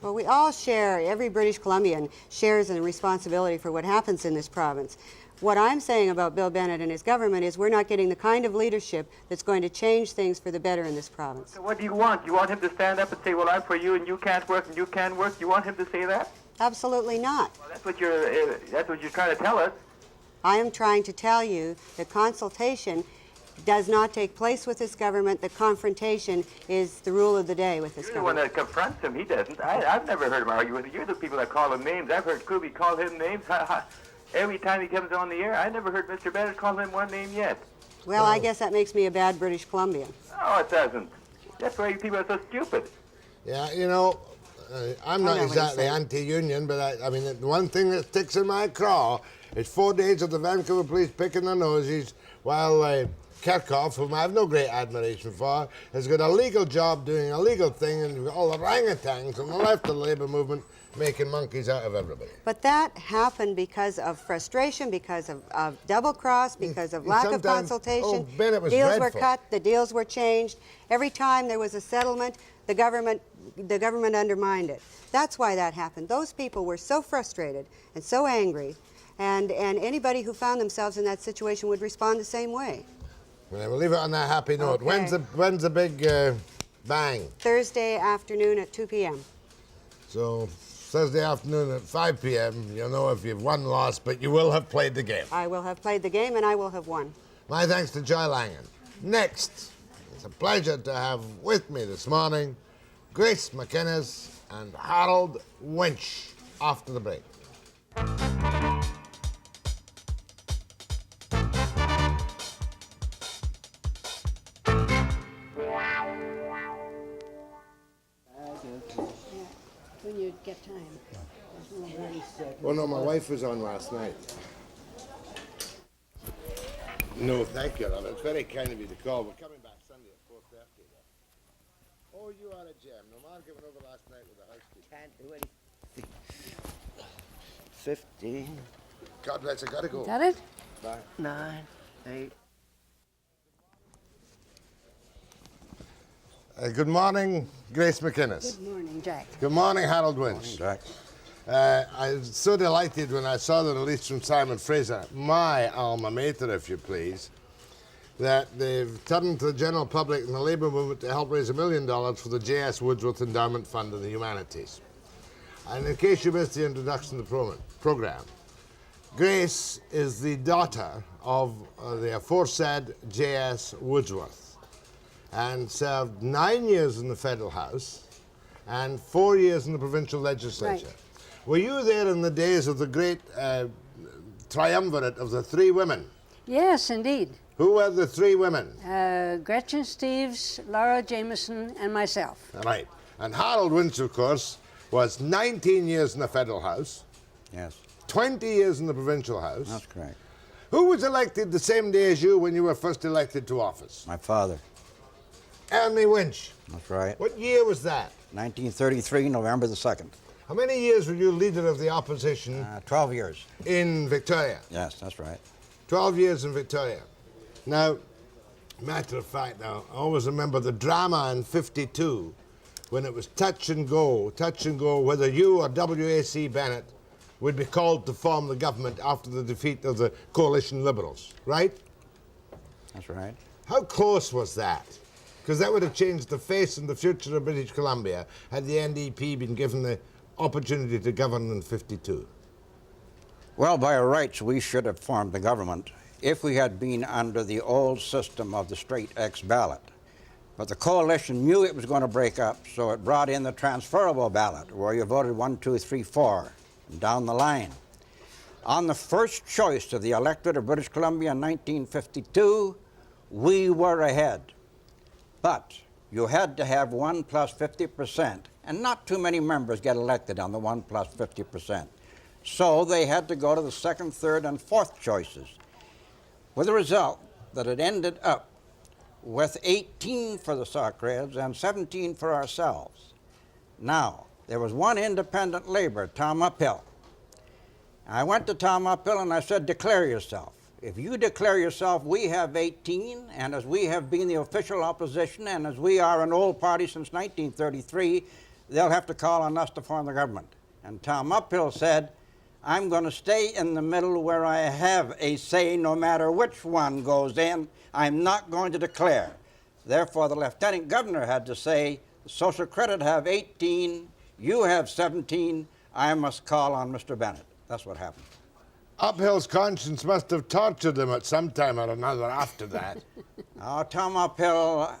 Well, we all share, every British Columbian shares a responsibility for what happens in this province. What I'm saying about Bill Bennett and his government is we're not getting the kind of leadership that's going to change things for the better in this province.
So what do you want? You want him to stand up and say, well, I'm for you and you can't work and you can work? You want him to say that?
Absolutely not.
Well, that's what you're trying to tell us.
I am trying to tell you that consultation does not take place with this government. The confrontation is the rule of the day with this
You're
government.
the one that confronts him. He doesn't. I've never heard him argue with you. You're the people that call him names. I've heard Kubi call him names. Every time he comes on the air, I never heard Mr. Bennett call him one name yet.
Well, I guess that makes me a bad British Columbian.
No, it doesn't. That's why you people are so stupid.
Yeah, you know, I'm not exactly anti-union, but I mean, the one thing that sticks in my craw is 4 days of the Vancouver police picking their noses while Kirchhoff, whom I have no great admiration for, has got a legal job doing a legal thing, and you've got all the orangutans on the left of the labour movement making monkeys out of everybody.
But that happened because of frustration, because of double cross, because of lack of consultation.
Oh, Ben, it was
deals
dreadful.
were cut, the deals were changed. Every time there was a settlement, the government undermined it. That's why that happened. Those people were so frustrated and so angry, and anybody who found themselves in that situation would respond the same way.
Well, we'll leave it on that happy note.
Okay.
When's the big bang?
Thursday afternoon at 2 p.m.
So Thursday afternoon at 5 p.m. You'll know if you've won, lost, but you will have played the game.
I will have played the game, and I will have won.
My thanks to Joy Langan. Next, it's a pleasure to have with me this morning Grace MacInnis and Harold Winch after the break.
When you get time.
Oh, no, my wife was on last night. No, thank you, Robert. It's very kind of you to call. We're coming back Sunday at 4:30. Oh, you are a gem. No, Mark went over last night with the housekeeper.
Can't do anything. 15.
God bless, I gotta go.
Got it?
Bye.
9, 8.
Good morning, Grace MacInnis.
Good morning, Jack.
Good morning, Harold Winch.
Jack.
I was so delighted when I saw the release from Simon Fraser, my alma mater, if you please, that they've turned to the general public and the labour movement to help raise $1 million for the J.S. Woodsworth Endowment Fund of the Humanities. And in case you missed the introduction to the program, Grace is the daughter of the aforesaid J.S. Woodsworth, and served 9 years in the Federal House and 4 years in the provincial legislature.
Right.
Were you there in the days of the great triumvirate of the three women?
Yes, indeed.
Who were the three women?
Gretchen Steeves, Laura Jameson, and myself.
Right. And Harold Winch, of course, was 19 years in the Federal House.
Yes.
20 years in the provincial House.
That's correct.
Who was elected the same day as you when you were first elected to office?
My father.
Ernie Winch.
That's right.
What year was that?
1933, November the 2nd.
How many years were you leader of the opposition?
12 years.
In Victoria?
Yes, that's right.
12 years in Victoria. Now, matter of fact, now, I always remember the drama in '52 when it was touch and go whether you or W.A.C. Bennett would be called to form the government after the defeat of the coalition Liberals, right?
That's right.
How close was that? Because that would have changed the face and the future of British Columbia had the NDP been given the opportunity to govern in '52.
Well, by rights, we should have formed the government if we had been under the old system of the straight X ballot. But the coalition knew it was going to break up, so it brought in the transferable ballot, where you voted 1, 2, 3, 4, and down the line. On the first choice of the electorate of British Columbia in 1952, we were ahead. But you had to have 1 plus 50%, and not too many members get elected on the 1 plus 50%. So they had to go to the second, third, and fourth choices, with the result that it ended up with 18 for the Socreds and 17 for ourselves. Now, there was one independent Labour, Tom Uphill. I went to Tom Uphill and I said, declare yourself. If you declare yourself, we have 18, and as we have been the official opposition, and as we are an old party since 1933, they'll have to call on us to form the government. And Tom Uphill said, I'm going to stay in the middle where I have a say no matter which one goes in. I'm not going to declare. Therefore, the lieutenant governor had to say, the Social Credit have 18, you have 17, I must call on Mr. Bennett. That's what happened.
Uphill's conscience must have tortured him at some time or another after that.
Tom Uphill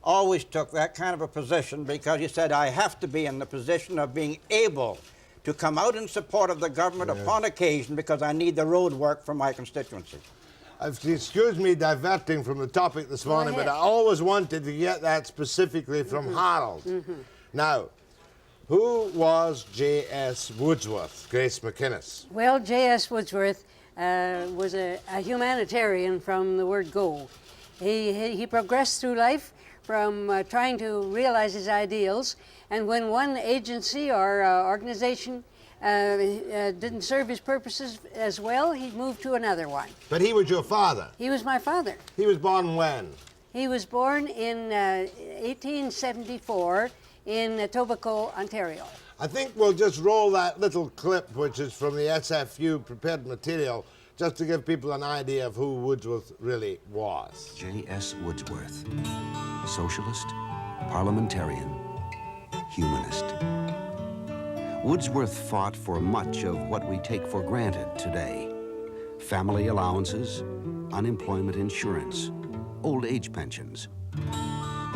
always took that kind of a position because he said, I have to be in the position of being able to come out in support of the government upon occasion because I need the road work for my constituency.
Excuse me diverting from the topic this morning, but I always wanted to get that specifically from Harold. Now, Who was J.S. Woodsworth, Grace MacInnis?
Well, J.S. Woodsworth was a humanitarian from the word go. He progressed through life from trying to realize his ideals, and when one agency or organization didn't serve his purposes as well, he moved to another one.
But he was your father.
He was my father.
He was born when?
He was born in 1874 in Etobicoke, Ontario.
I think we'll just roll that little clip, which is from the SFU prepared material, just to give people an idea of who Woodsworth really was.
J.S. Woodsworth, socialist, parliamentarian, humanist. Woodsworth fought for much of what we take for granted today. Family allowances, unemployment insurance, old age pensions.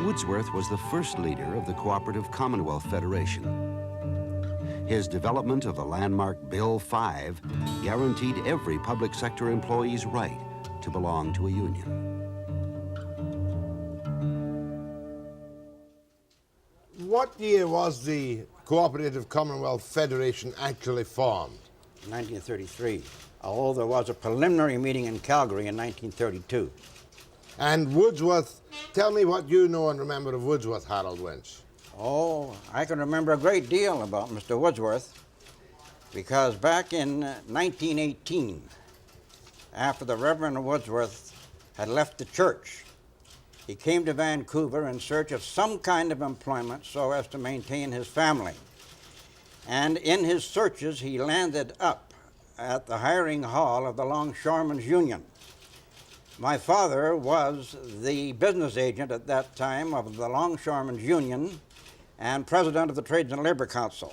Woodsworth was the first leader of the Cooperative Commonwealth Federation. His development of the landmark Bill 5 guaranteed every public sector employee's right to belong to a union.
What year was the Cooperative Commonwealth Federation actually formed?
1933, although there was a preliminary meeting in Calgary in 1932.
And Woodsworth, tell me what you know and remember of Woodsworth, Harold Winch.
Oh, I can remember a great deal about Mr. Woodsworth, because back in 1918, after the Reverend Woodsworth had left the church, he came to Vancouver in search of some kind of employment so as to maintain his family. And in his searches, he landed up at the hiring hall of the Longshoremen's Union. My father was the business agent at that time of the Longshoremen's Union and president of the Trades and Labor Council.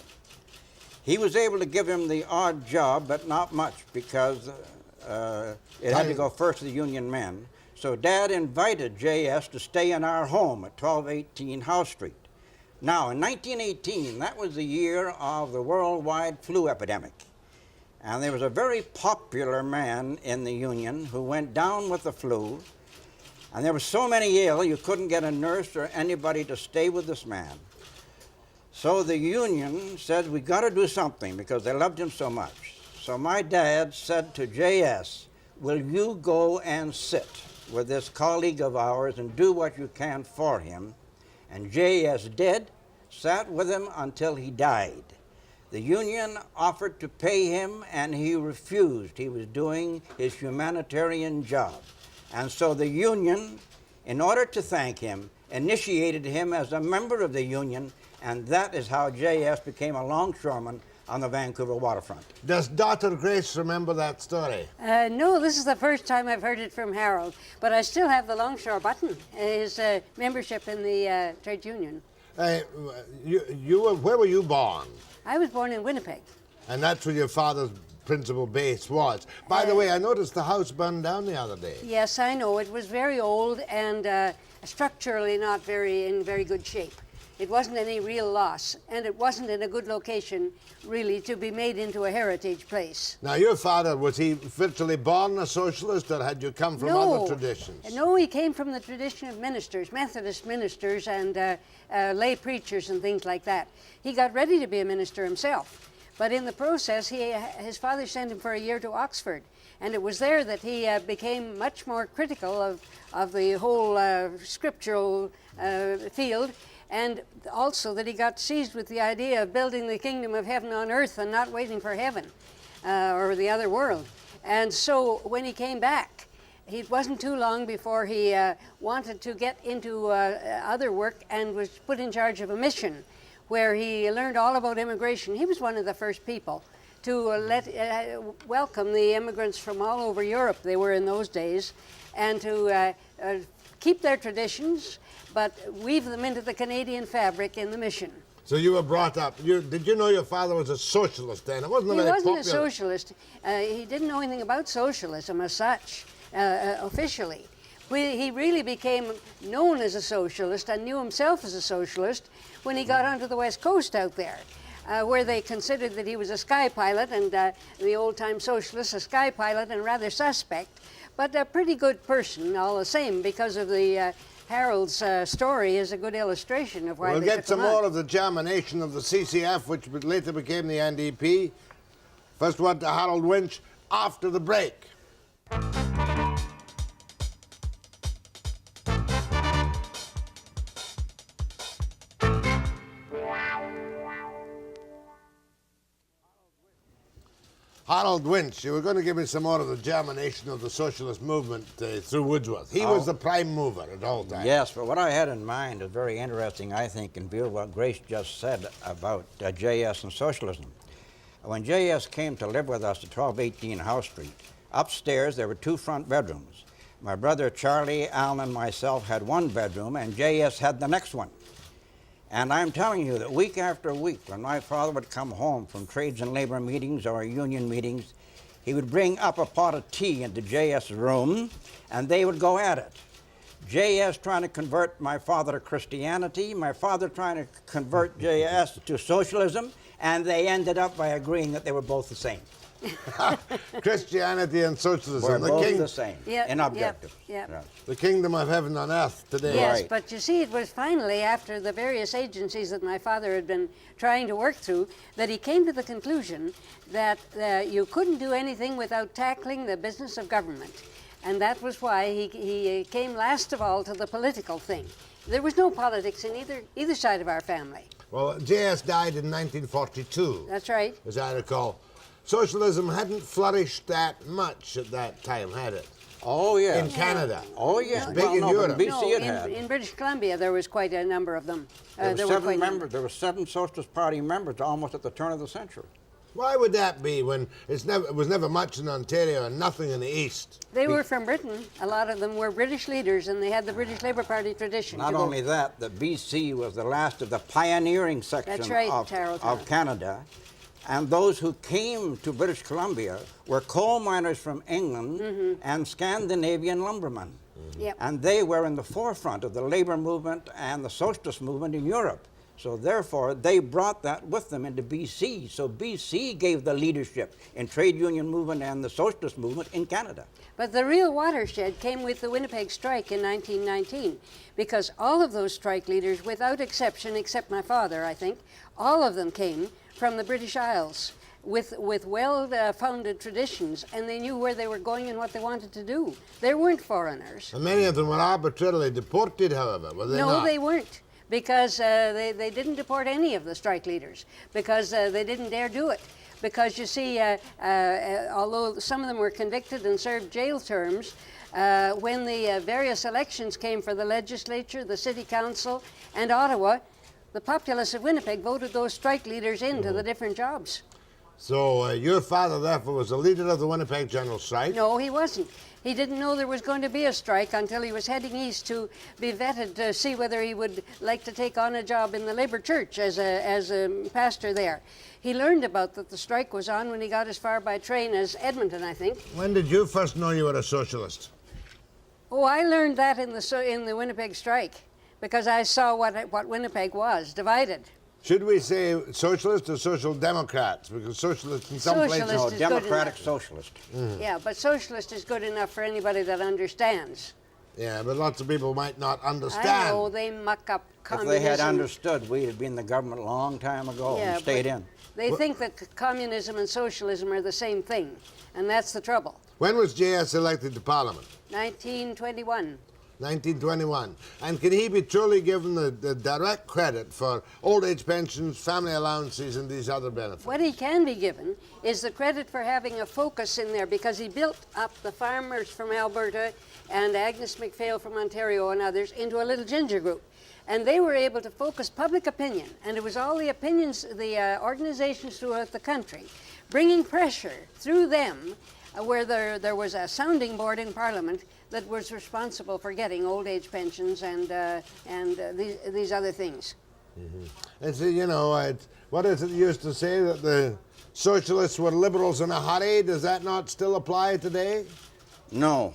He was able to give him the odd job, but not much, because it had to go first to the union men. So Dad invited J.S. to stay in our home at 1218 House Street. Now, in 1918, that was the year of the worldwide flu epidemic. And there was a very popular man in the union who went down with the flu, and there were so many ill, you couldn't get a nurse or anybody to stay with this man. So the union said, we got to do something, because they loved him so much. So my dad said to J.S., will you go and sit with this colleague of ours and do what you can for him? And J.S. did, sat with him until he died. The union offered to pay him, and he refused. He was doing his humanitarian job. And so the union, in order to thank him, initiated him as a member of the union, and that is how J.S. became a longshoreman on the Vancouver waterfront.
Does Dr. Grace remember that story?
No, this is the first time I've heard it from Harold, but I still have the Longshore button, his membership in the trade union.
Where were you born?
I was born in Winnipeg.
And that's where your father's principal base was. By the way, I noticed the house burned down the other day.
Yes, I know. It was very old and structurally not in very good shape. It wasn't any real loss, and it wasn't in a good location, really, to be made into a heritage place.
Now, your father, was he virtually born a socialist, or had you come from other traditions?
No, he came from the tradition of ministers, Methodist ministers and lay preachers and things like that. He got ready to be a minister himself, but in the process, his father sent him for a year to Oxford, and it was there that he became much more critical of the whole scriptural field, and also that he got seized with the idea of building the kingdom of heaven on earth and not waiting for heaven or the other world. And so when he came back, it wasn't too long before he wanted to get into other work and was put in charge of a mission where he learned all about immigration. He was one of the first people to welcome the immigrants from all over Europe, they were in those days, and to keep their traditions, but weave them into the Canadian fabric in the mission.
So you were brought up. Did you know your father was a socialist then? It wasn't very popular.
He wasn't a socialist. He didn't know anything about socialism as such, officially. He really became known as a socialist and knew himself as a socialist when he got onto the West Coast out there, where they considered that he was a sky pilot, and the old-time socialists, a sky pilot and rather suspect, but a pretty good person all the same because of the Harold's story is a good illustration of why
We'll
they
get
took
some
him on.
more of the germination of the CCF, which later became the NDP. First one to Harold Winch after the break. Harold Winch, you were going to give me some more of the germination of the socialist movement through Woodsworth. He was the prime mover at all times.
Yes, but what I had in mind is very interesting, I think, in view of what Grace just said about J.S. and socialism. When J.S. came to live with us at 1218 House Street, upstairs there were 2 front bedrooms. My brother Charlie, Alan, and myself had 1 bedroom, and J.S. had the next one. And I'm telling you that week after week, when my father would come home from trades and labor meetings or union meetings, he would bring up a pot of tea into J.S.'s room, and they would go at it. J.S. trying to convert my father to Christianity, my father trying to convert J.S. to socialism, and they ended up by agreeing that they were both the same.
Christianity and socialism.
We're both the same in objective.
Yep.
The kingdom of heaven on earth today.
Yes, but you see, it was finally after the various agencies that my father had been trying to work through that he came to the conclusion that you couldn't do anything without tackling the business of government. And that was why he came last of all to the political thing. There was no politics in either side of our family.
Well, J.S. died in 1942.
That's right.
As I recall. Socialism hadn't flourished that much at that time, had it?
Oh, yeah.
In Canada.
Oh, yeah.
It's big in Europe.
In British Columbia, there was quite a number of them.
There were 7 Socialist Party members almost at the turn of the century.
Why would that be when it was never much in Ontario and nothing in the East?
They were from Britain. A lot of them were British leaders, and they had the British Labour Party tradition.
Not only that, the B.C. was the last of the pioneering section of Canada. And those who came to British Columbia were coal miners from England and Scandinavian lumbermen.
Yep.
And they were in the forefront of the labor movement and the socialist movement in Europe. So therefore, they brought that with them into B.C. So B.C. gave the leadership in trade union movement and the socialist movement in Canada.
But the real watershed came with the Winnipeg strike in 1919, because all of those strike leaders, without exception, except my father, I think, all of them came from the British Isles with well-founded traditions, and they knew where they were going and what they wanted to do. They weren't foreigners.
And many of them were arbitrarily deported, however, were they not?
No, they weren't, because they didn't deport any of the strike leaders, because they didn't dare do it. Because you see, although some of them were convicted and served jail terms, when the various elections came for the legislature, the city council, and Ottawa, the populace of Winnipeg voted those strike leaders into the different jobs.
So your father, therefore, was the leader of the Winnipeg General Strike?
No, he wasn't. He didn't know there was going to be a strike until he was heading east to be vetted to see whether he would like to take on a job in the Labour Church as a pastor there. He learned about that the strike was on when he got as far by train as Edmonton, I think.
When did you first know you were a socialist?
Oh, I learned that in the Winnipeg strike, because I saw what Winnipeg was, divided.
Should we say socialist or social democrats? Because socialist in some places...
No, democratic socialist.
Yeah, but socialist is good enough for anybody that understands.
Yeah, but lots of people might not understand.
I know, they muck up communism.
If they had understood, we'd have been in the government a long time ago and stayed in.
They think that communism and socialism are the same thing, and that's the trouble.
When was J.S. elected to Parliament?
1921.
1921. And can he be truly given the direct credit for old age pensions, family allowances, and these other benefits?
What he can be given is the credit for having a focus in there, because he built up the farmers from Alberta and Agnes MacPhail from Ontario and others into a little ginger group. And they were able to focus public opinion, and it was all the opinions, the organizations throughout the country, bringing pressure through them, where there was a sounding board in Parliament that was responsible for getting old age pensions and these other things.
And so, you know, what is it used to say, that the socialists were liberals in a hurry? Does that not still apply today?
No.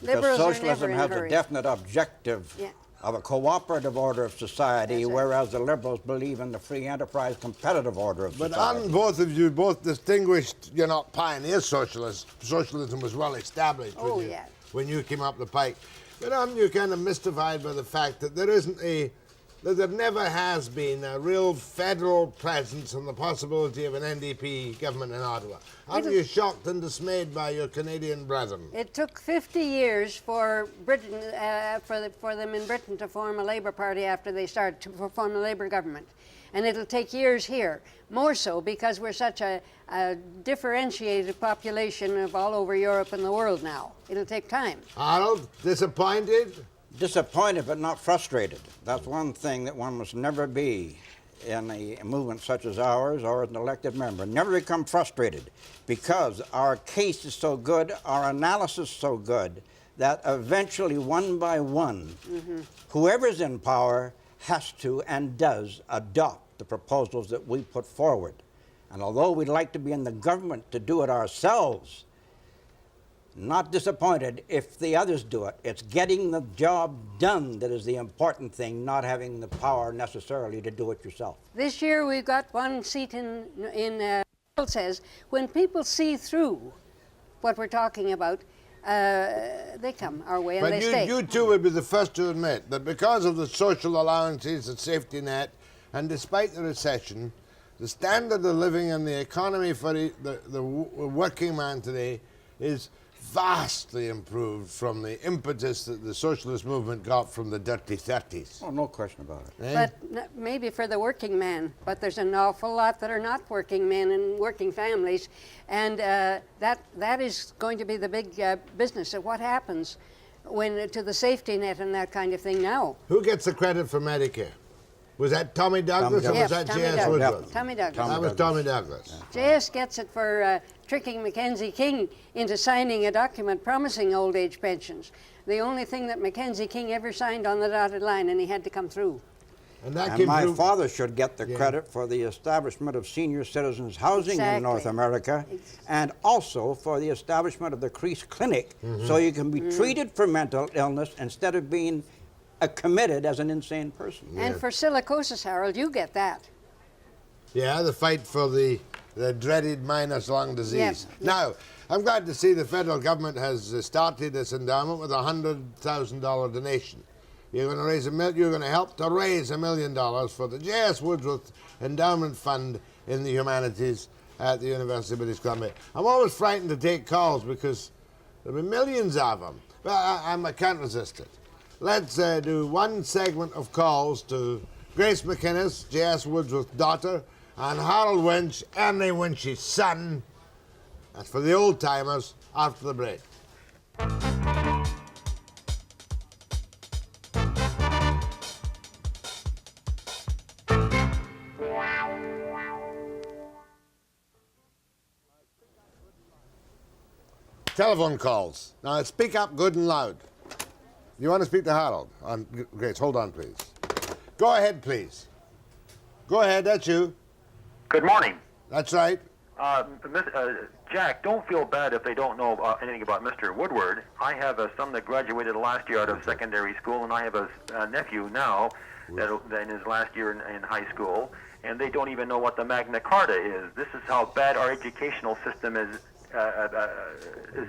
Because
Liberals
socialism
are never in
has
a hurry.
a definite objective of a cooperative order of society, whereas the liberals believe in the free enterprise competitive order of society.
But aren't both of you both distinguished, you're not pioneer socialists. Socialism was well established when you came up the pike. But aren't you kind of mystified by the fact that that there never has been a real federal presence and the possibility of an NDP government in Ottawa? Aren't you shocked and dismayed by your Canadian brethren?
It took 50 years for Britain, for them in Britain to form a Labour Party after they started to form a Labour government. And it'll take years here, more so because we're such a differentiated population of all over Europe and the world now. It'll take time.
Harold, disappointed?
Disappointed but not frustrated. That's one thing that one must never be in a movement such as ours or as an elected member. Never become frustrated because our case is so good, our analysis so good, that eventually, one by one, whoever's in power has to and does adopt the proposals that we put forward. And although we'd like to be in the government to do it ourselves, not disappointed if the others do it. It's getting the job done that is the important thing, not having the power necessarily to do it yourself.
This year we've got one seat in Harold says, when people see through what we're talking about, they come our way and they stay.
But you too would be the first to admit that because of the social allowances, the safety net, and despite the recession, the standard of living and the economy for the working man today is vastly improved from the impetus that the socialist movement got from the dirty 30s.
Oh, no question about it.
Eh?
But maybe for the working man, but there's an awful lot that are not working men and working families, and that is going to be the big business of what happens when to the safety net and that kind of thing now.
Who gets the credit for Medicare? Was that Tommy Douglas or was that J.S. Woodsworth?
Tommy Douglas.
That was Tommy Douglas.
J.S. gets it for tricking Mackenzie King into signing a document promising old age pensions. The only thing that Mackenzie King ever signed on the dotted line, and he had to come through.
And
my father should get the credit for the establishment of senior citizens housing in North America, and also for the establishment of the Crease Clinic, so you can be treated for mental illness instead of being committed as an insane person.
And for silicosis, Harold, you get that.
Yeah, the fight for the dreaded minus lung disease.
Yes.
Now, I'm glad to see the federal government has started this endowment with a $100,000 donation. You're going to raise you're going to help to raise $1 million for the J.S. Woodsworth Endowment Fund in the Humanities at the University of British Columbia. I'm always frightened to take calls because there'll be millions of them. But I can't resist it. Let's do one segment of calls to Grace MacInnis, J.S. Woodsworth's daughter, and Harold Winch, Ernie Winch's son. That's for the old-timers after the break. Telephone calls. Now, speak up good and loud. You want to speak to Harold? Grace, hold on, please. Go ahead, please. Go ahead, that's you.
Good morning.
That's right.
Jack, don't feel bad if they don't know anything about Mr. Woodward. I have a son that graduated last year out of secondary school, and I have a nephew now that in his last year in high school, and they don't even know what the Magna Carta is. This is how bad our educational system is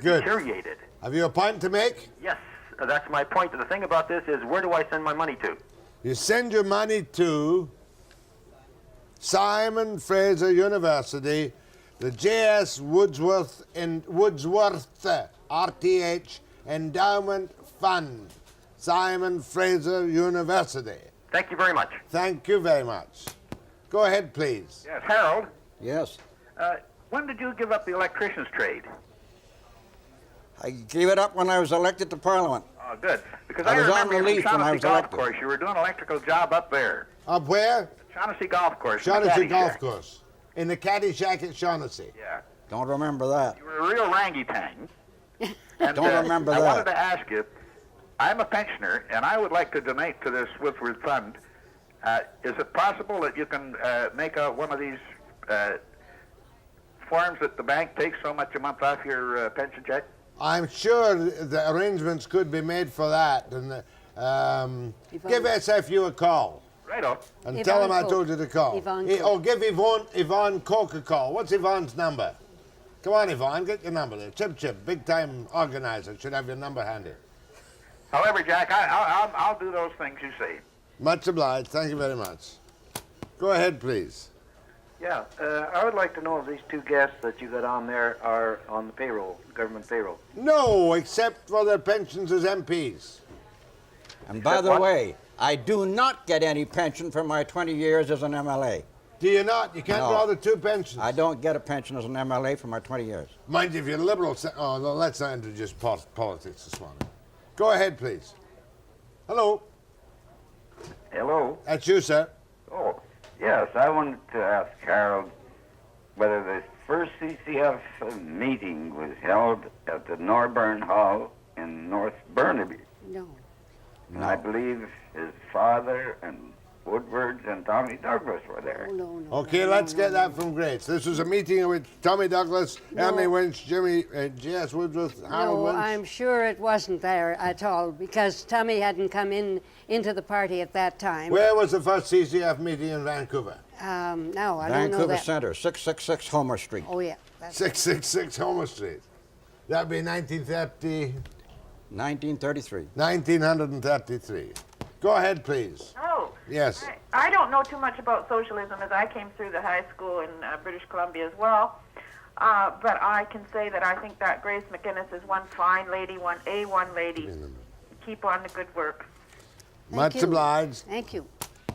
deteriorated.
Have you a point to make?
Yes. That's my point. The thing about this is, where do I send my money to?
You send your money to Simon Fraser University, the J.S. Woodsworth RTH Endowment Fund, Simon Fraser University.
Thank you very much.
Thank you very much. Go ahead, please.
Yes, Harold.
Yes.
When did you give up the electrician's trade?
I gave it up when I was elected to Parliament.
Oh, good. Because
I was on
remember
the
you
leaf when I was
Golf
elected.
Course. You were doing an electrical job up there.
Up where?
Shaughnessy Golf Course.
Shaughnessy Golf Course. In the caddy shack at Shaughnessy.
Yeah.
Don't remember that.
You were a real rangy-tang. And,
Don't remember
I
that.
wanted to ask you, I'm a pensioner, and I would like to donate to this Woodsworth Fund. Is it possible that you can make one of these forms that the bank takes so much a month off your pension check?
I'm sure the arrangements could be made for that. And give SFU a call.
Right-o.
And tell them I told you to call. Give Yvonne Coke a call. What's Yvonne's number? Come on, Yvonne, get your number there. Chip, big-time organizer, should have your number handy.
However, Jack, I'll do those things you say.
Much obliged. Thank you very much. Go ahead, please.
Yeah, I would like to know if these two guests that you got on there are on the payroll, government payroll.
No, except for their pensions as MPs.
And by the way, I do not get any pension for my 20 years as an MLA.
Do you not? You can't draw the two pensions?
I don't get a pension as an MLA for my 20 years.
Mind you, if you're liberal... Oh, no, let's not introduce politics this morning. Go ahead, please. Hello.
Hello.
That's you, sir.
Oh, yes, I wanted to ask Harold whether the first CCF meeting was held at the Norburn Hall in North Burnaby.
No.
And I believe his father and Woodward and Tommy Douglas were there.
Okay, let's get that from Grace. This was a meeting with Tommy Douglas, Emily Winch, J.S. Woodworth, Harold Winch.
I'm sure it wasn't there at all because Tommy hadn't come into the party at that time.
Where was the first CCF meeting in Vancouver?
No, I don't know
Vancouver
that.
Center, 666 Homer Street.
Oh, yeah.
666 Homer Street. That'd be 1930...
1933.
1933. Go ahead, please.
Oh.
Yes.
I don't know too much about socialism as I came through the high school in British Columbia as well. But I can say that I think that Grace MacInnis is one fine lady, one A1 lady. Keep on the good work.
Much obliged.
Thank you.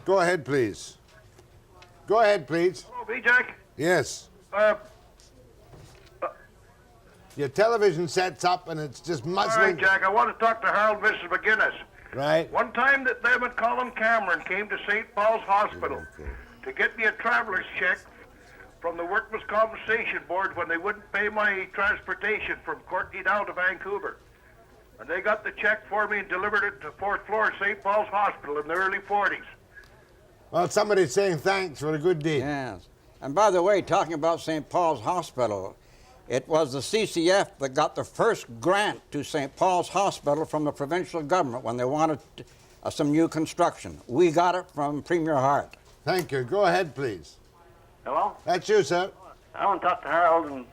Go ahead, please. Go ahead, please.
Hello, B-Jack.
Yes. Your television sets up and it's just
All
muzzling.
right, Jack, I want to talk to Harold Mrs. McGinnis.
Right.
One time that them and Colin Cameron came to St. Paul's Hospital to get me a traveler's check from the Workmen's Compensation Board when they wouldn't pay my transportation from Courtney down to Vancouver. And they got the check for me and delivered it to the 4th floor of St. Paul's Hospital in the early 40s.
Well, somebody's saying thanks for a good deed.
Yes. And by the way, talking about St. Paul's Hospital, it was the CCF that got the first grant to St. Paul's Hospital from the provincial government when they wanted some new construction. We got it from Premier Hart.
Thank you. Go ahead, please.
Hello?
That's you, sir.
I want to talk to Harold. And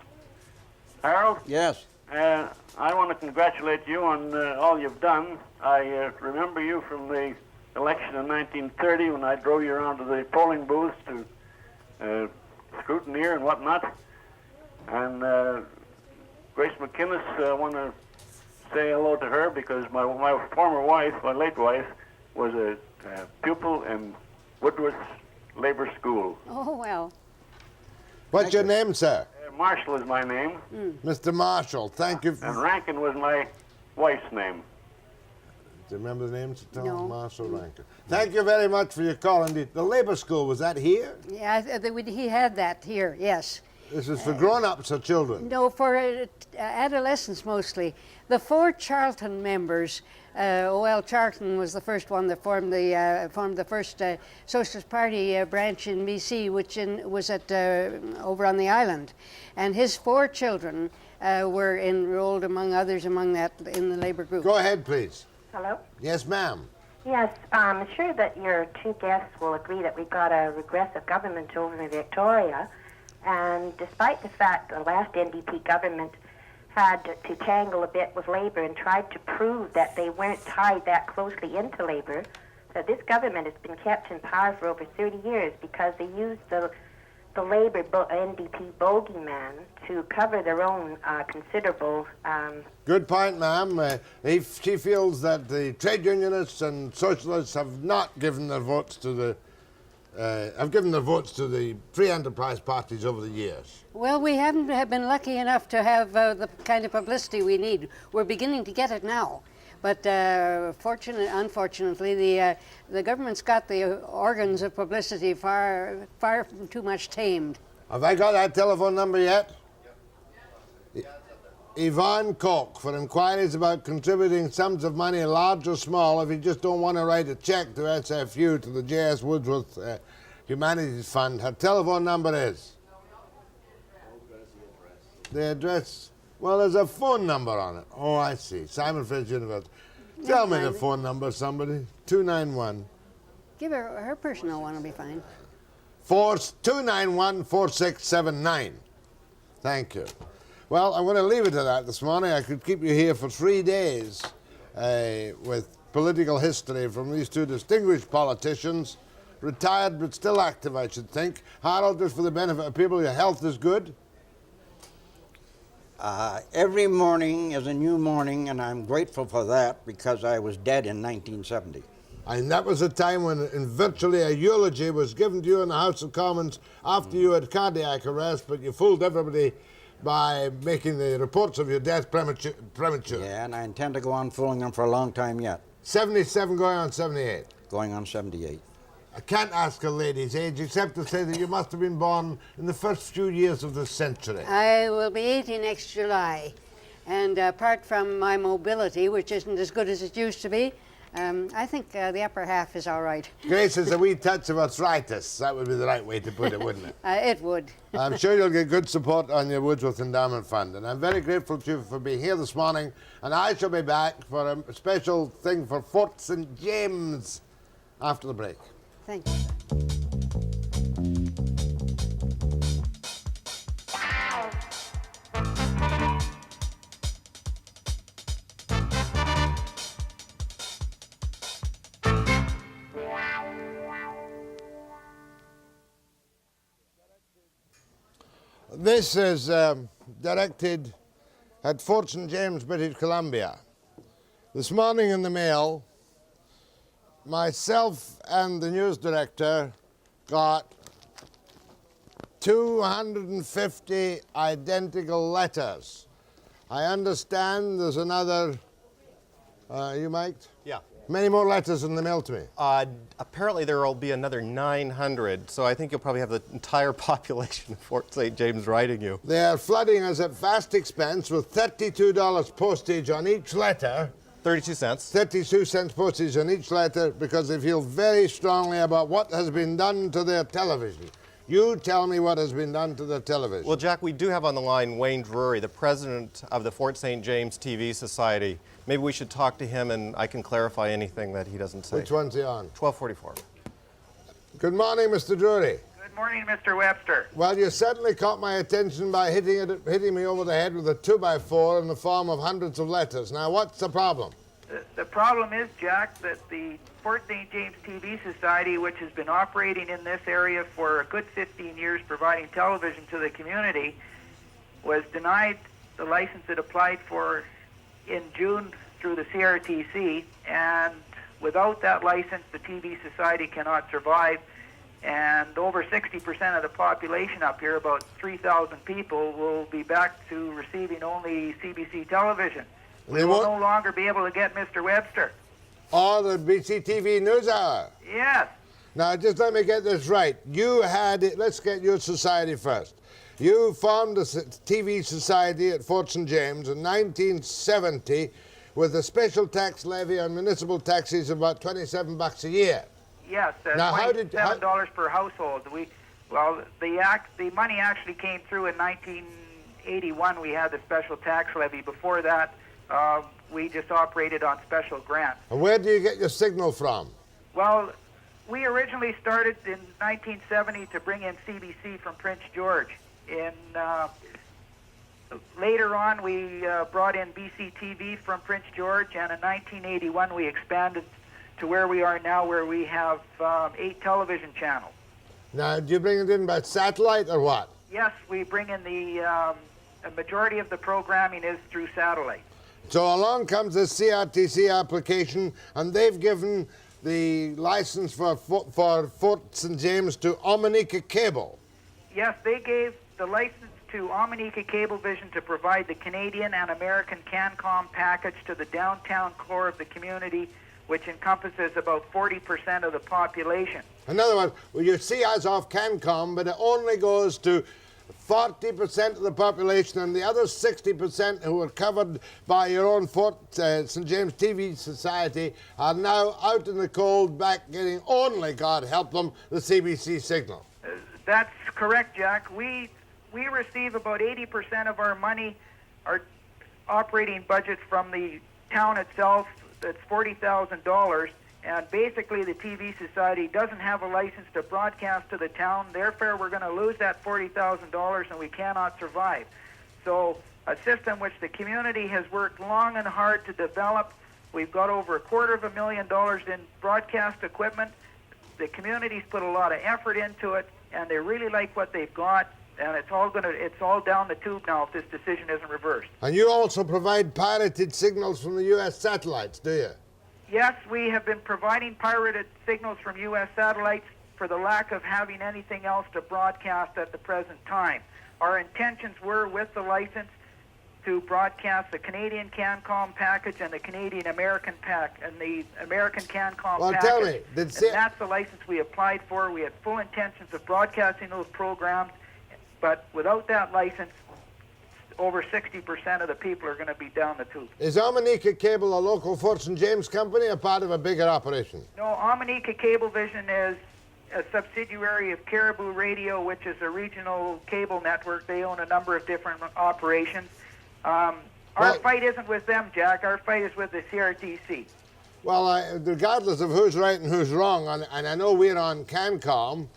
Harold?
Yes.
I want to congratulate you on all you've done. I remember you from the election in 1930 when I drove you around to the polling booths to scrutineer and whatnot. And Grace MacInnis, I want to say hello to her because my former wife, my late wife, was a pupil in Woodworth Labor School.
Oh, well.
What's your name, sir?
Marshall is my name.
Mr. Marshall, thank you.
And Rankin was my wife's name.
Do you remember the names?
No.
Marshall Rankin. Thank you very much for your call. Indeed. The Labour School, was that here?
Yeah, he had that here, yes.
This is for grown-ups or children?
No, for adolescents mostly. The 4 Charlton members, Charlton was the first one that formed the first Socialist Party branch in BC, which was at over on the island, and his 4 children were enrolled among others in the Labour group.
Go ahead, please.
Hello?
Yes, ma'am.
Yes, I'm sure that your 2 guests will agree that we've got a regressive government over in Victoria. And despite the fact the last NDP government had to tangle a bit with Labour and tried to prove that they weren't tied that closely into Labour, so this government has been kept in power for over 30 years because they used the Labour NDP bogeyman to cover their own considerable...
Good point, ma'am. She feels that the trade unionists and socialists have not given their votes to the free enterprise parties over the years.
Well, we haven't been lucky enough to have the kind of publicity we need. We're beginning to get it now. But unfortunately, the government's got the organs of publicity far too much tamed.
Have I got that telephone number yet? Yvonne Koch for inquiries about contributing sums of money, large or small, if you just don't want to write a check to SFU, to the J.S. Woodworth Humanities Fund. Her telephone number is? The address? Well, there's a phone number on it. Oh, I see. Simon Fraser University. Tell me the phone number, somebody. 291.
Give her personal one will be fine.
291-4679. Thank you. Well, I'm going to leave it to that this morning. I could keep you here for 3 days. with political history from these two distinguished politicians, retired but still active, I should think. Harold, just for the benefit of people, your health is good?
Every morning is a new morning, and I'm grateful for that because I was dead in 1970.
And that was a time when virtually a eulogy was given to you in the House of Commons after you had cardiac arrest, but you fooled everybody by making the reports of your death premature.
Yeah, and I intend to go on fooling them for a long time yet.
77 going on 78.
Going on 78.
I can't ask a lady's age except to say that you must have been born in the first few years of this century.
I will be 80 next July. And apart from my mobility, which isn't as good as it used to be, I think the upper half is all right.
Grace has a wee touch of arthritis. That would be the right way to put it, wouldn't it?
It would.
I'm sure you'll get good support on your Woodsworth Endowment Fund. And I'm very grateful to you for being here this morning. And I shall be back for a special thing for Fort St. James after the break.
Thank you.
This is directed at Fort St. James, British Columbia. This morning in the Mail, myself and the news director got 250 identical letters. I understand there's another, you mic'd?
Yeah.
Many more letters in the mail to me.
Apparently there will be another 900, so I think you'll probably have the entire population of Fort St. James writing you.
They are flooding us at vast expense with $32 postage on each letter.
32 cents.
32 cents postage on each letter because they feel very strongly about what has been done to their television. You tell me what has been done to their television.
Well, Jack, we do have on the line Wayne Drury, the president of the Fort St. James TV Society. Maybe we should talk to him and I can clarify anything that he doesn't say.
Which one's he on?
1244.
Good morning, Mr. Drury.
Good morning, Mr. Webster.
Well, you certainly caught my attention by hitting me over the head with a 2x4 in the form of hundreds of letters. Now, what's the problem?
The problem is, Jack, that the Fort St. James TV Society, which has been operating in this area for a good 15 years, providing television to the community, was denied the license it applied for in June through the CRTC, and without that license, the TV Society cannot survive, and over 60% of the population up here, about 3,000 people, will be back to receiving only CBC television. We will no longer be able to get Mr. Webster.
Or the BCTV News Hour.
Yes.
Now, just let me get this right. You had it, let's get your society first. You formed a TV society at Fort St. James in 1970 with a special tax levy on municipal taxes of about $27 a year.
Yes,
now,
$27 per household. The money actually came through in 1981. We had the special tax levy. Before that, we just operated on special grants.
And where do you get your signal from?
Well, we originally started in 1970 to bring in CBC from Prince George. Later on, we brought in BCTV from Prince George, and in 1981 we expanded to where we are now, where we have 8 television channels.
Now, do you bring it in by satellite or what?
Yes, we bring in a majority of the programming is through satellite.
So along comes the CRTC application, and they've given the license for Fort St. James to Omanika Cable.
Yes, they gave the license to Omanika Cablevision to provide the Canadian and American CanCom package to the downtown core of the community, which encompasses about 40% of the population.
In other words, you see us off CanCom, but it only goes to 40% of the population, and the other 60% who are covered by your own Fort St. James TV Society are now out in the cold, back getting only, God help them, the CBC signal.
That's correct, Jack. We receive about 80% of our money, our operating budget from the town itself. That's $40,000. And basically, the TV Society doesn't have a license to broadcast to the town. Therefore, we're going to lose that $40,000, and we cannot survive. So a system which the community has worked long and hard to develop We've got over $250,000 in broadcast equipment. The community's put a lot of effort into it, and they really like what they've got. And it's all down the tube now if this decision isn't reversed.
And you also provide pirated signals from the U.S. satellites, do you?
Yes, we have been providing pirated signals from U.S. satellites for the lack of having anything else to broadcast at the present time. Our intentions were, with the license, to broadcast the Canadian CanCom package and the Canadian American pack and the American CanCom
Well,
package.
tell me,
and that's the license we applied for. We had full intentions of broadcasting those programs, but without that license, over 60% of the people are going to be down the tube.
Is Omanika Cable a local Fort St. James company or part of a bigger operation?
No, Omanika Cablevision is a subsidiary of Caribou Radio, which is a regional cable network. They own a number of different operations. Our fight isn't with them, Jack. Our fight is with the CRTC.
Well, regardless of who's right and who's wrong, and I know we're on CanCom,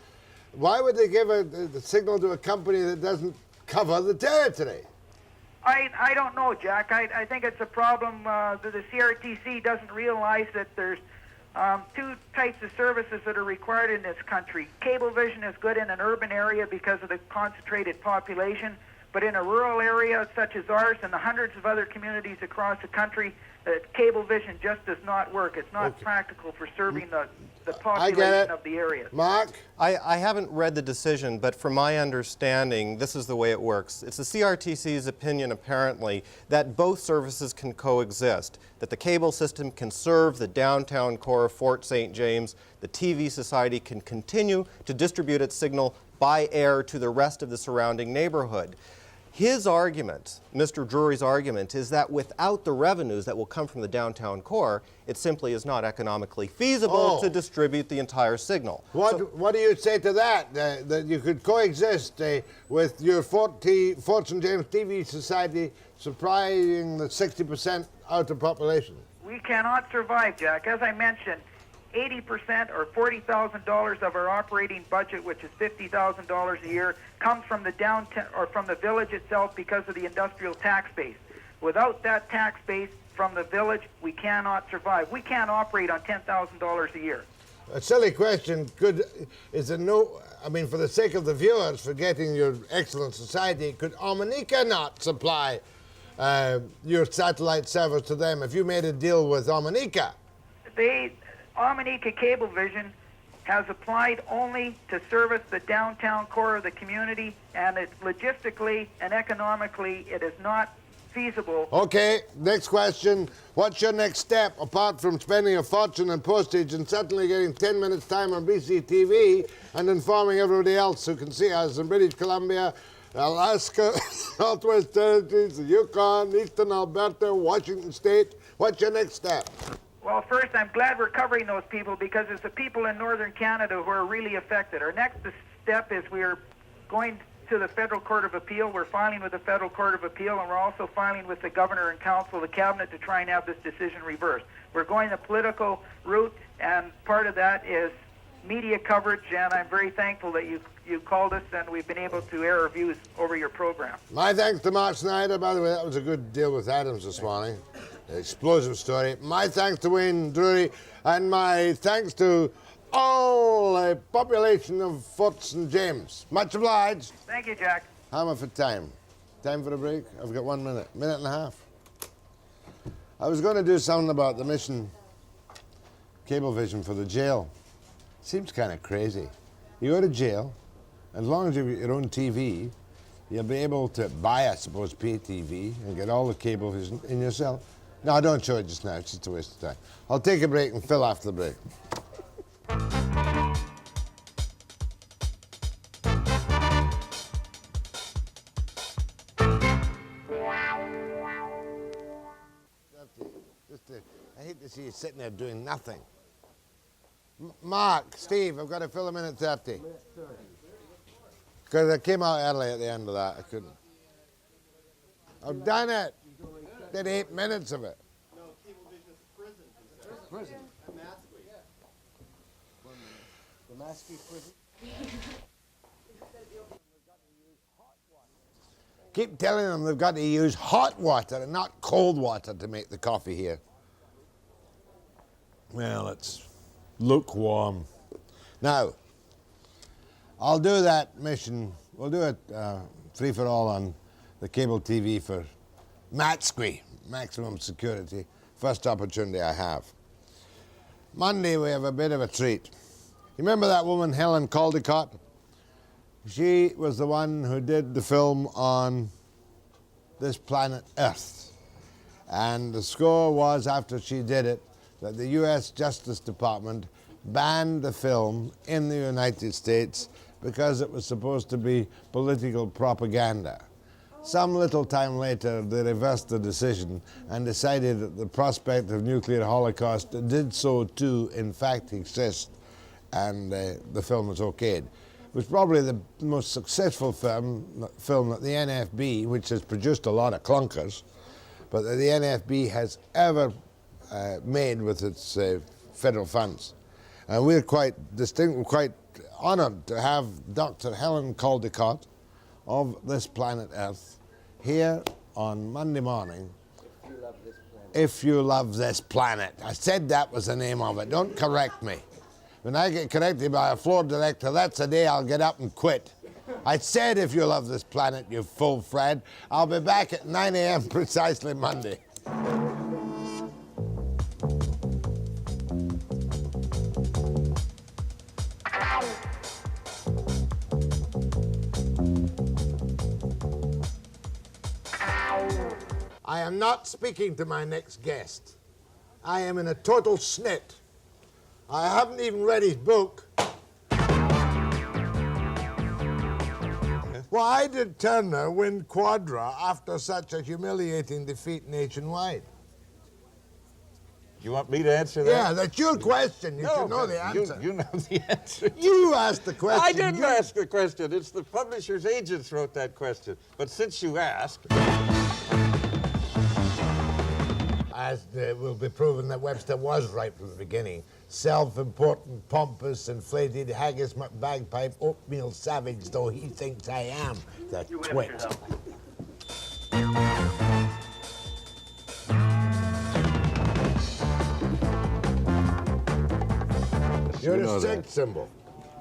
why would they give the signal to a company that doesn't cover the territory?
I don't know, Jack. I think it's a problem that the CRTC doesn't realize that there's two types of services that are required in this country. Cablevision is good in an urban area because of the concentrated population, but in a rural area such as ours and the hundreds of other communities across the country, Cablevision just does not work. It's not practical for serving the population of the area.
Mark?
I haven't read the decision, but from my understanding, this is the way it works. It's the CRTC's opinion, apparently, that both services can coexist, that the cable system can serve the downtown core of Fort St. James, the TV Society can continue to distribute its signal by air to the rest of the surrounding neighborhood. His argument, Mr. Drury's argument, is that without the revenues that will come from the downtown core, it simply is not economically feasible to distribute the entire signal.
What do you say to that? That you could coexist with your Fort St. James TV Society supplying the 60% outer population?
We cannot survive, Jack. As I mentioned, 80% or $40,000 of our operating budget, which is $50,000 a year, comes from the downtown or from the village itself because of the industrial tax base. Without that tax base from the village, we cannot survive. We can't operate on $10,000 a year.
A silly question. For the sake of the viewers, forgetting your excellent society, could Omanika not supply your satellite service to them if you made a deal with Omanika?
Omanika Cablevision has applied only to service the downtown core of the community, and logistically and economically, it is not feasible.
Okay, next question. What's your next step, apart from spending a fortune on postage and suddenly getting 10 minutes time on BCTV and informing everybody else who can see us in British Columbia, Alaska, Northwest Territories, the Yukon, Eastern Alberta, Washington State? What's your next step?
Well, first, I'm glad we're covering those people because it's the people in northern Canada who are really affected. Our next step is we're going to the Federal Court of Appeal. We're filing with the Federal Court of Appeal, and we're also filing with the Governor and Council, the Cabinet, to try and have this decision reversed. We're going the political route, and part of that is media coverage, and I'm very thankful that you called us, and we've been able to air our views over your program.
My thanks to Mark Snyder. By the way, that was a good deal with Adams this morning. Explosive story. My thanks to Wayne Drury, and my thanks to all the population of Fort St. James. Much obliged.
Thank you, Jack.
How am I for time? Time for a break? I've got 1 minute, minute and a half. I was going to do something about the Mission Cablevision for the jail. Seems kind of crazy. You go to jail, as long as you've got your own TV, you'll be able to buy, I suppose, pay TV and get all the Cablevision in yourself. No, don't show it just now. It's just a waste of time. I'll take a break and fill after the break. I hate to see you sitting there doing nothing. Mark, Steve, I've got to fill a minute 30. Because I came out early at the end of that. I couldn't. I've done it. Did 8 minutes of it.
No, Cablevision's prison.
Prison?
The
Damascus prison?
Keep telling them they've got to use hot water and not cold water to make the coffee here. Well, it's lukewarm. Now, I'll do that mission. We'll do it free for all on the cable TV for MATSQUI, maximum security. First opportunity I have. Monday, we have a bit of a treat. You remember that woman, Helen Caldecott? She was the one who did the film on this planet Earth. And the score was, after she did it, that the U.S. Justice Department banned the film in the United States because it was supposed to be political propaganda. Some little time later, they reversed the decision and decided that the prospect of nuclear holocaust did so too, in fact, exist, and the film was okayed. It was probably the most successful film that the NFB, which has produced a lot of clunkers, but that the NFB has ever made with its federal funds. And we're quite honoured to have Dr. Helen Caldecott of This Planet Earth here on Monday morning. If You Love This Planet. I said that was the name of it. Don't correct me. When I get corrected by a floor director, that's the day I'll get up and quit. I said if you love this planet, you fool, Fred. I'll be back at 9 a.m. precisely Monday. I am not speaking to my next guest. I am in a total snit. I haven't even read his book. Why did Turner win Quadra after such a humiliating defeat nationwide?
You want me to answer that?
Yeah, that's your question. You should know the answer.
You know the answer.
You asked the question.
I didn't ask the question. It's the publisher's agents wrote that question. But since you asked...
As will be proven that Webster was right from the beginning. Self-important, pompous, inflated, haggis bagpipe, oatmeal savage, though he thinks I am the twit. You're a sex symbol.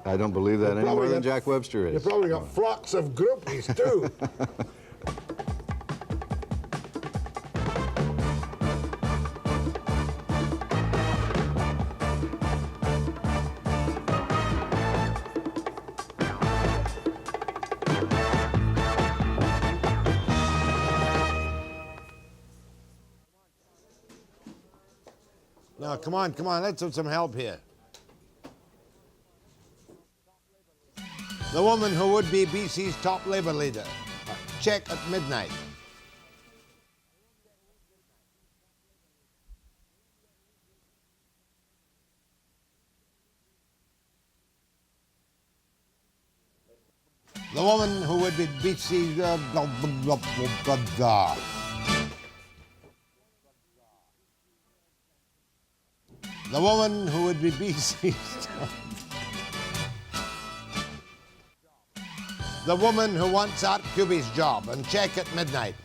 I don't believe that any more than Jack Webster is.
You've probably got flocks of groupies, too. Now, come on, let's have some help here. The woman who would be BC's top Labour leader. Check at midnight. The woman who would be BC's... The woman who would be BC's... The woman who wants Art Cuby's job, and check at midnight.